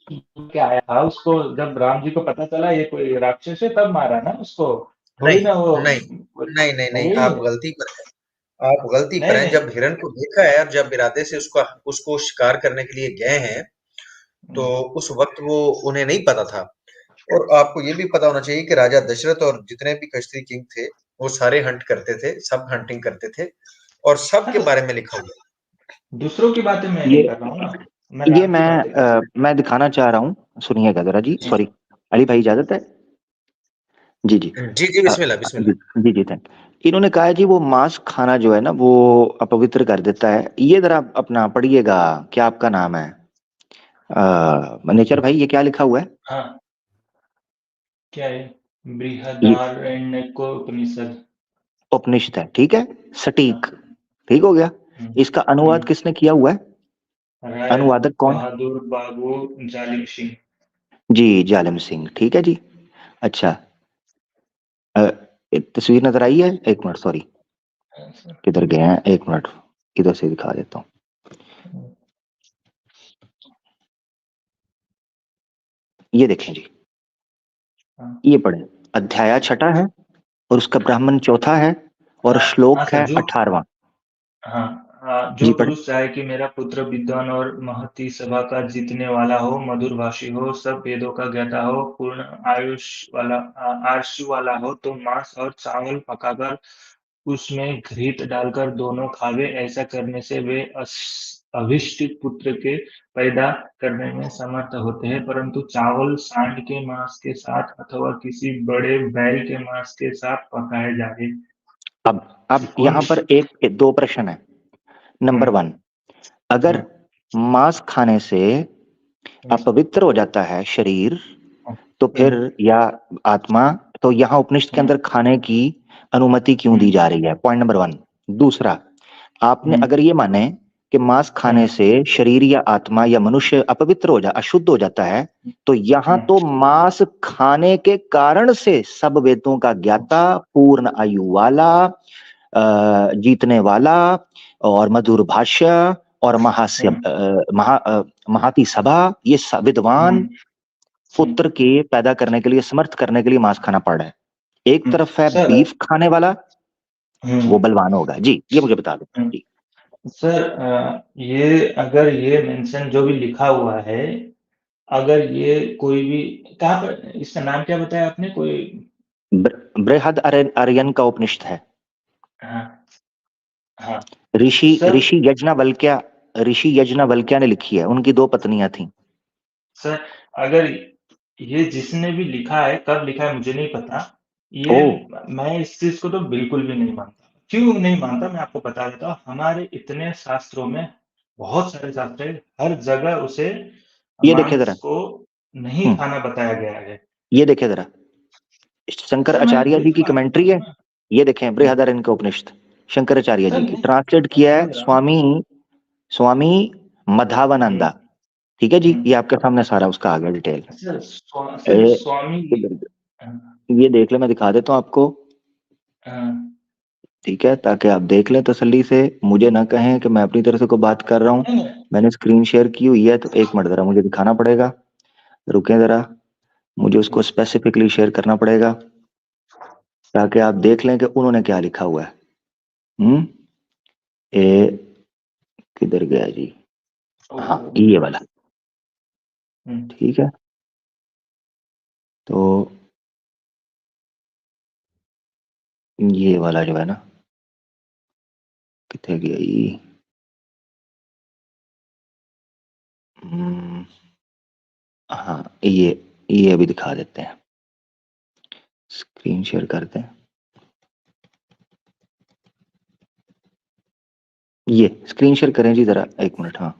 Speaker 1: क्या आया था उसको, जब राम जी को पता चला ये कोई राक्षस है तब मारा ना उसको। थोड़ी ना वो।
Speaker 6: नहीं नहीं नहीं नहीं नहीं,
Speaker 1: नहीं
Speaker 6: आप गलती पर हैं, आप गलती पर
Speaker 1: नहीं
Speaker 6: हैं।
Speaker 1: नहीं।
Speaker 6: जब हिरन को देखा है और जब इरादे से उसका उसको शिकार करने के लिए गए हैं, तो उस वक्त वो उन्हें नहीं पता था। और आपको ये भी पता होना चाहिए कि राजा दशरथ और जितने भी कश्ती किंग थे, वो सारे हंट करते थे, सब हंटिंग करते थे, और सब
Speaker 1: हाँ,
Speaker 6: के
Speaker 1: तो
Speaker 6: बारे में लिखा हुआ है।
Speaker 1: दूसरों की बातें मैं नहीं
Speaker 4: ये
Speaker 1: कर रहा हूँ ना, मैं
Speaker 4: ये
Speaker 1: राम की बातें कर
Speaker 4: मैं दिखाना चाह रहा हूँ, सुनिएगा जरा जी,
Speaker 1: रहा हूँ।
Speaker 4: सॉरी। अली भाई, इजाजत है? जी जी।
Speaker 6: जी जी, बिस्मिल्लाह
Speaker 4: जी
Speaker 6: बिस्मिल्लाह।
Speaker 4: जी जी, थैंक। इन्होंने कहा है जी, वो मांस खाना जो है ना, वो अपवित्र कर देता है। ये जरा अपना पढ़िएगा, क्या आपका नाम है? नेचर भाई, ये क्या लिखा हुआ है?
Speaker 1: हाँ, क्या है?
Speaker 4: ये
Speaker 1: बृहदारण्यकोपनिषद।
Speaker 4: उपनिषद है, ठीक है,
Speaker 1: हाँ,
Speaker 4: सटीक। ठीक हो गया। इसका अनुवाद
Speaker 1: हम्म,
Speaker 4: किसने किया हुआ है?
Speaker 1: राय
Speaker 4: अनुवादक कौन?
Speaker 1: बहादुर बाबू जालिम सिंह।
Speaker 4: जी, जालिम सिंह, ठीक है जी। अच्छा, अ, एक तस्वीर नजर आई है? एक मिनट, सॉरी, किधर गए हैं? एक मिनट, इधर से दिखा देता हूँ। ये देखें जी,
Speaker 1: हाँ
Speaker 4: ये पढ़े। अध्याय छठा है, और उसका ब्राह्मण चौथा है, और
Speaker 1: हाँ हाँ
Speaker 4: श्लोक
Speaker 1: सर,
Speaker 4: है
Speaker 1: जो
Speaker 4: 18वां।
Speaker 1: जो
Speaker 4: जी पढ़े।
Speaker 1: पुरुष चाहे कि मेरा पुत्र विद्वान और महती सभा का जीतने वाला हो, मधुर भाषी हो, सब वेदों का ज्ञाता हो, पूर्ण आयुष वाला आयुष्य वाला हो, तो मांस और चावल पकाकर उसमें घृत डालकर दोनों खावे। ऐसा करने से वे अभिष्ट पुत्र के पैदा करने में समर्थ होते हैं। परंतु चावल सांड के मांस के साथ अथवा किसी बड़े बैल के मांस के साथ पकाए जाए।
Speaker 4: अब
Speaker 1: कौन?
Speaker 4: यहाँ पर एक दो प्रश्न है। नंबर
Speaker 1: हम्म,
Speaker 4: 1, अगर
Speaker 1: हम्म,
Speaker 4: मांस खाने से
Speaker 1: हम्म,
Speaker 4: अपवित्र हो जाता है शरीर, तो फिर,
Speaker 1: हम्म,
Speaker 4: या आत्मा, तो यहाँ उपनिषद के
Speaker 1: हम्म,
Speaker 4: अंदर खाने की अनुमति क्यों दी
Speaker 1: हम्म,
Speaker 4: जा रही है? Point number 1। दूसरा, आपने
Speaker 1: हम्म,
Speaker 4: अगर ये माने कि मांस खाने
Speaker 1: हम्म,
Speaker 4: से शरीर या आत्मा या मनुष्य अपवित्र हो जा अशुद्ध हो जाता है, तो यहाँ
Speaker 1: हम्म,
Speaker 4: तो मांस खाने के कारण से सब वेदों का ज्ञाता, पूर्ण आयु वाला, जीतने वाला, और मधुर भाष्य, और महास्य
Speaker 1: हम्म,
Speaker 4: महाती सभा, ये विद्वान
Speaker 1: हम्म,
Speaker 4: पुत्र के पैदा करने के लिए, समर्थ करने के लिए मांस खाना पड़ रहा है। एक तरफ है
Speaker 1: सर।
Speaker 4: बीफ खाने वाला, वो
Speaker 1: हम्म,
Speaker 4: बलवान होगा जी, ये मुझे बता दो
Speaker 1: हम्म,
Speaker 4: जी।
Speaker 1: सर ये अगर ये मेंशन जो भी लिखा हुआ है, अगर ये कोई भी, कहाँ पर इसका नाम क्या बताया आपने? कोई?
Speaker 4: बृहद आर्यन का उपनिषद है।
Speaker 1: हाँ हाँ
Speaker 4: ऋषि
Speaker 1: सर।
Speaker 4: ऋषि यज्ञवल्क्य ऋषि यज्ञवल्क्य ने लिखी है, उनकी 2 पत्नियां थीं।
Speaker 1: सर अगर ये जिसने भी लिखा है, कब लिखा है मुझे नहीं पता।
Speaker 4: ओ,
Speaker 1: ये मैं इस चीज को तो बिल्कुल भी नहीं मानता। क्यों नहीं मानता, मैं आपको बता देता हूँ। हमारे इतने शास्त्रों में, बहुत सारे शास्त्र हैं, हर जगह उसे
Speaker 4: ये देखे
Speaker 1: मांस
Speaker 4: जरा।
Speaker 1: को नहीं
Speaker 4: हम्म,
Speaker 1: खाना बताया गया है।
Speaker 4: ये देखे जरा, शंकर
Speaker 1: सर मैं
Speaker 4: आचार्य
Speaker 1: वही
Speaker 4: जी
Speaker 1: तो
Speaker 4: की
Speaker 1: बात कर
Speaker 4: कमेंट्री
Speaker 1: रहा
Speaker 4: है।
Speaker 1: हूँ ना।
Speaker 4: ये देखें, बृहदारण्यक का उपनिषद, शंकराचार्य
Speaker 1: सर
Speaker 4: जी की, ट्रांसलेट
Speaker 1: मैं
Speaker 4: किया है
Speaker 1: समझ रहा हूँ।
Speaker 4: स्वामी स्वामी
Speaker 1: हम्म,
Speaker 4: मधावानंदा। ठीक है जी,
Speaker 1: हम्म,
Speaker 4: ये आपके सामने सारा उसका आ गया डिटेल।
Speaker 1: सर
Speaker 4: ए,
Speaker 1: स्वामी।
Speaker 4: ये देख ले, मैं दिखा देता हूँ आपको। ठीक है, ताकि आप देख लें तसल्ली से, मुझे ना कहें कि मैं अपनी तरफ से कोई बात कर रहा हूँ। मैंने स्क्रीन शेयर की हुई है, तो एक मिनट जरा मुझे दिखाना पड़ेगा, रुकें जरा, मुझे उसको स्पेसिफिकली शेयर करना पड़ेगा ताकि आप देख लें कि उन्होंने क्या लिखा हुआ है। ए किधर गया जी, हाँ ये वाला, ठीक है। तो ये वाला जो है ना, कितने गया ये, हाँ ये अभी दिखा देते हैं, स्क्रीन शेयर करते हैं, ये स्क्रीन शेयर करें जी जरा, एक मिनट। हाँ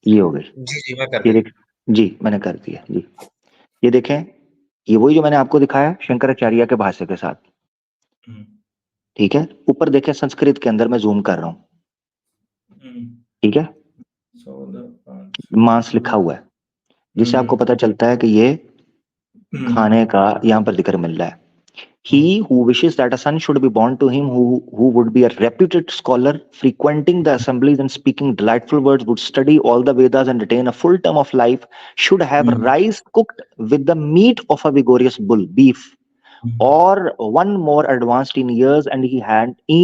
Speaker 4: ये हो गई
Speaker 6: जी जी मैं कर
Speaker 4: ये
Speaker 6: रहा
Speaker 4: देख जी, मैंने कर दिया जी। ये देखें, ये वही जो मैंने आपको दिखाया शंकराचार्य के भाष्य के साथ, ठीक है। ऊपर देखें संस्कृत के अंदर, मैं जूम कर रहा हूँ, ठीक है, मांस लिखा हुआ है, जिससे आपको पता चलता है कि ये खाने का यहाँ पर जिक्र मिल रहा है। He who wishes that a son should be born to him, who would be a reputed scholar, frequenting the assemblies and speaking delightful words, would study all the Vedas and attain a full term of life, should have rice cooked with the meat of a vigorous bull, beef, or one more advanced in years, and he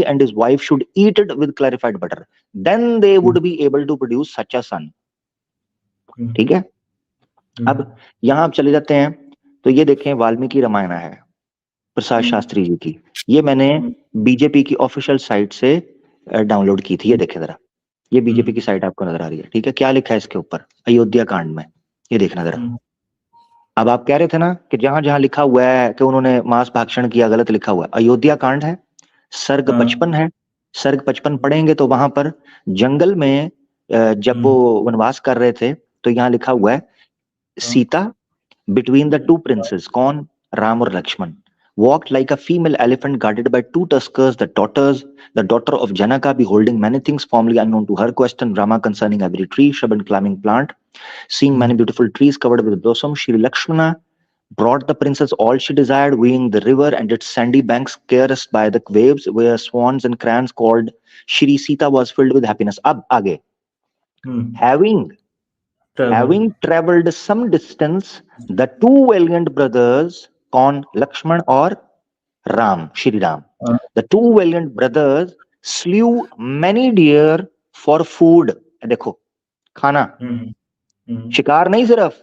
Speaker 4: and his wife should eat it with clarified butter. Then they would be able to produce such a son. ठीक है। अब यहाँ आप चले जाते हैं, तो ये देखें वाल्मीकि रामायण है प्रसाद शास्त्री जी की, ये मैंने बीजेपी की ऑफिशियल साइट से डाउनलोड की थी। ये देखें जरा, ये बीजेपी की साइट आपको नजर आ रही है, ठीक है। क्या लिखा है इसके ऊपर, अयोध्या कांड में, ये देखना जरा। अब आप कह रहे थे ना कि जहां जहां लिखा हुआ है कि उन्होंने मांस भाक्षण किया, गलत लिखा हुआ है। अयोध्या कांड है, सर्ग 55 है, सर्ग 55 पढ़ेंगे तो वहां पर जंगल में जब वो वनवास कर रहे थे, तो यहाँ लिखा हुआ है Sita between the two princess, कौन, राम और Lakshman, walked like a female elephant guarded by two tuskers, the daughter of Janaka, beholding many things formerly unknown to her, questioned Rama concerning every tree, shrub and climbing plant. Seeing many beautiful trees covered with blossom, Shri Lakshmana brought the princess all she desired, viewing the river and its sandy banks caressed by the waves, where swans and crans called Shri Sita was filled with happiness. Ab aage. Having traveled some distance, the two valiant brothers, कौन, लक्ष्मण और Ram, Shri Ram, the two valiant brothers slew many deer for food. देखो, खाना, शिकार नहीं, सिर्फ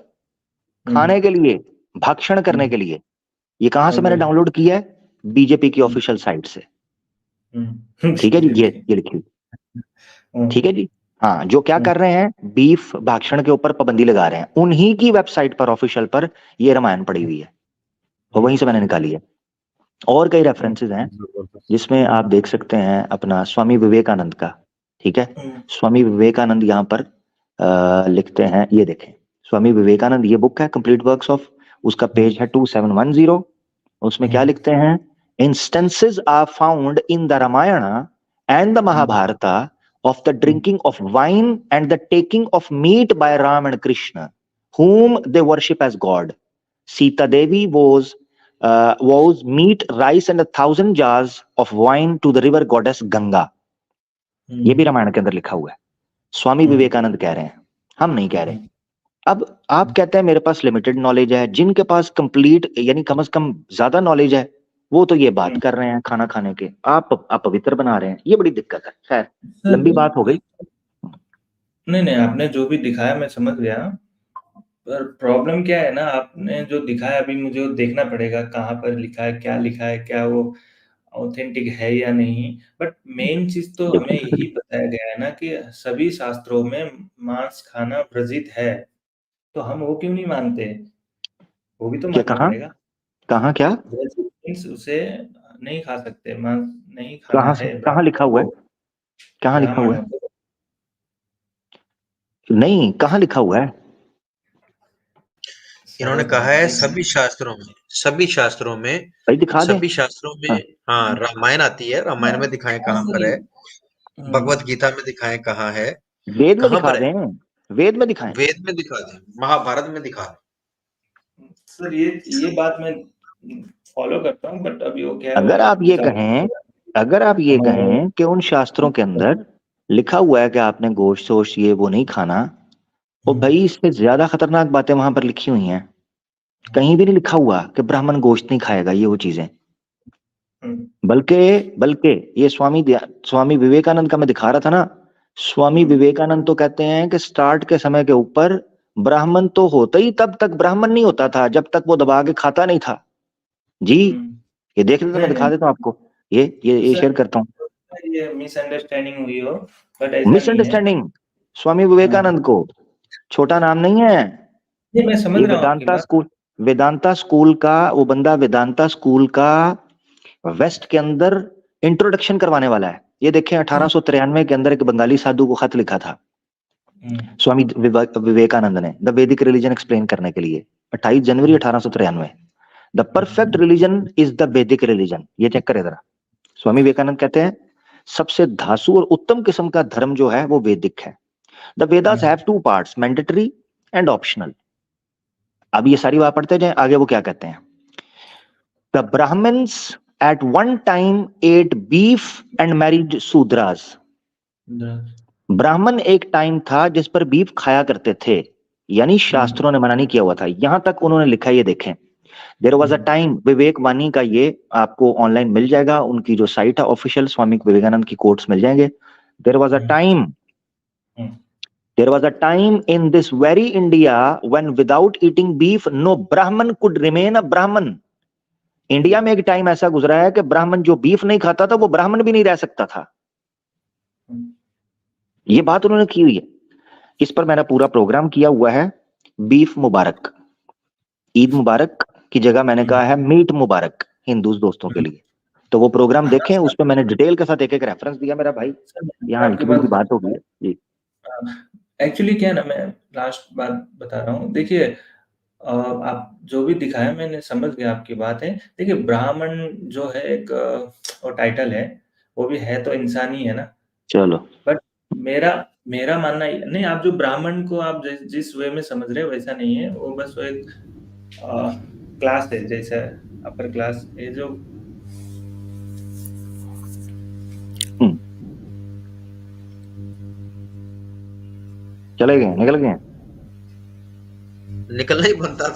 Speaker 4: खाने के लिए, भक्षण करने के लिए। ये कहां से मैंने डाउनलोड किया है, बीजेपी की ऑफिशियल साइट से, ठीक है जी, ये लिखी, ठीक है जी। हाँ, जो क्या कर रहे हैं, बीफ भाक्षण के ऊपर पाबंदी लगा रहे हैं, उन्हीं की वेबसाइट पर ऑफिशियल पर ये रामायण पड़ी हुई है, और वहीं से मैंने निकाली है। और कई रेफरेंसेस हैं जिसमें आप देख सकते हैं अपना स्वामी विवेकानंद का, ठीक है। स्वामी विवेकानंद यहाँ पर लिखते हैं, ये देखें, स्वामी विवेकानंद, ये बुक है कंप्लीट वर्क्स ऑफ, उसका पेज है 2710, उसमें क्या लिखते हैं, instances are found in the Ramayana and the Mahabharata of the drinking of wine and the taking of meat by Ram and Krishna, whom they worship as God. Sita Devi was meat, rice and 1,000 jars of wine to the river goddess Ganga. ये भी रामायण के अंदर लिखा हुआ है, स्वामी विवेकानंद कह रहे हैं, हम नहीं कह रहे। अब आप कहते हैं मेरे पास लिमिटेड नॉलेज है, जिनके पास कंप्लीट यानी कम से कम ज्यादा नॉलेज है, वो तो ये बात कर रहे हैं खाना खाने के, आप पवित्र बना रहे हैं, ये बड़ी दिक्कत है। खैर, लंबी बात हो गई।
Speaker 1: नहीं, आपने जो भी दिखाया मैं समझ गया, पर प्रॉब्लम क्या है ना, आपने जो दिखाया अभी मुझे देखना पड़ेगा कहाँ पर लिखा है, क्या वो ऑथेंटिक है या नहीं। बट मेन चीज तो हमें यही बताया गया है ना कि सभी शास्त्रों में मांस खाना वर्जित है, तो हम वो क्यों नहीं मानते, वो भी तो मानना पड़ेगा।
Speaker 4: कहाँ क्या,
Speaker 1: उसे नहीं खा सकते, मांस नहीं खाना है।
Speaker 4: कहाँ लिखा हुआ है, कहाँ लिखा हुआ है, नहीं कहाँ लिखा हुआ है,
Speaker 6: इन्होंने कहा है सभी शास्त्रों में,
Speaker 4: दिखा दे,
Speaker 6: सभी शास्त्रों में। हाँ, रामायण आती है, रामायण में दिखाएं कहाँ पर है, भगवत गीता में दिखाएं कहाँ है,
Speaker 4: वेद में दिखा दें, वेद में दिखाएं,
Speaker 6: वेद में दिखा दें, महाभारत में दिखा दें।
Speaker 1: सर ये बात मैं फॉलो करता हूँ, बट अभी वो क्या है,
Speaker 4: अगर आप ये कहें, अगर आप ये कहें कि उन शास्त्रों के अंदर लिखा हुआ है कि आपने गोश्त वोश्त ये वो नहीं खाना, तो भाई इससे ज्यादा खतरनाक बातें वहां पर लिखी हुई हैं। कहीं भी नहीं लिखा हुआ कि ब्राह्मण गोश्त नहीं खाएगा, ये वो चीजें। बल्कि ये स्वामी विवेकानंद का मैं दिखा रहा था ना, स्वामी विवेकानंद तो कहते हैं कि स्टार्ट के समय के ऊपर ब्राह्मण तो होता ही तब तक ब्राह्मण नहीं होता था जब तक वो दबा के खाता नहीं था जी। ये देख लेते, मैं दिखा देता हूँ आपको, ये शेयर करता हूँ।
Speaker 1: ये मिसअंडरस्टैंडिंग हुई हो, बट ऐसा नहीं है।
Speaker 4: मिसअंडरस्टैंडिंग स्वामी विवेकानंद को छोटा नाम नहीं है।
Speaker 1: ये मैं समझ
Speaker 4: ये
Speaker 1: रहा हूँ आपकी बात।
Speaker 4: वेदांता स्कूल का वो बंदा वेदांता स्कूल का वेस्ट के अंदर इंट्रोडक्शन करवाने वाला है। ये देखें 1893 के अंदर एक बंगाली साधु को खत लिखा था स्वामी विवेकानंद ने द वैदिक रिलीजन एक्सप्लेन करने के लिए, 28 जनवरी 1893। The perfect religion is the वैदिक रिलीजन। ये चेक करें जरा। स्वामी विवेकानंद कहते हैं सबसे धासु और उत्तम किस्म का धर्म जो है वो वैदिक है। The Vedas have two parts, mandatory and optional. अब ये सारी बात पढ़ते जाए आगे, वो क्या कहते हैं। The Brahmins at one time ate beef and married Shudras. ब्राह्मण एक टाइम था जिस पर बीफ खाया करते थे, यानी शास्त्रों ने मना नहीं किया हुआ था। यहां तक उन्होंने लिखा, ये देखें, देयर वाज अ टाइम, विवेक वाणी का ये आपको ऑनलाइन मिल जाएगा, उनकी जो साइट है ऑफिशियल, स्वामी विवेकानंद की कोट्स मिल जाएंगे। There was a time in this very India when without eating beef no Brahman could remain a Brahman। India में एक टाइम ऐसा गुजरा है कि ब्राह्मण जो बीफ नहीं खाता था वो ब्राह्मण भी नहीं रह सकता था। ये बात उन्होंने की हुई है। इस पर मैंने पूरा प्रोग्राम किया हुआ है। बीफ मुबारक, ईद मुबारक की जगह मैंने कहा है मीट मुबारक हिंदू दोस्तों के लिए। तो वो प्रोग्राम देखें, उस पर मैंने डिटेल के साथ एक एक रेफरेंस दिया। मेरा भाई यहाँ हल्की फुल्की बात हो गई है जी।
Speaker 1: एक्चुअली क्या है ना, मैं लास्ट बात बता रहा हूँ। देखिए आप जो भी दिखाया मैंने समझ गया आपकी बात है। देखिए ब्राह्मण जो है एक वो टाइटल है, वो भी है तो इंसान ही है ना।
Speaker 4: चलो,
Speaker 1: बट मेरा मानना नहीं, आप जो ब्राह्मण को आप जिस वे में समझ रहे हो वैसा नहीं है। वो बस वो एक क्लास है, जैसा अपर क्लास ये जो
Speaker 4: चले गए, निकल गए,
Speaker 6: निकलना ही बनता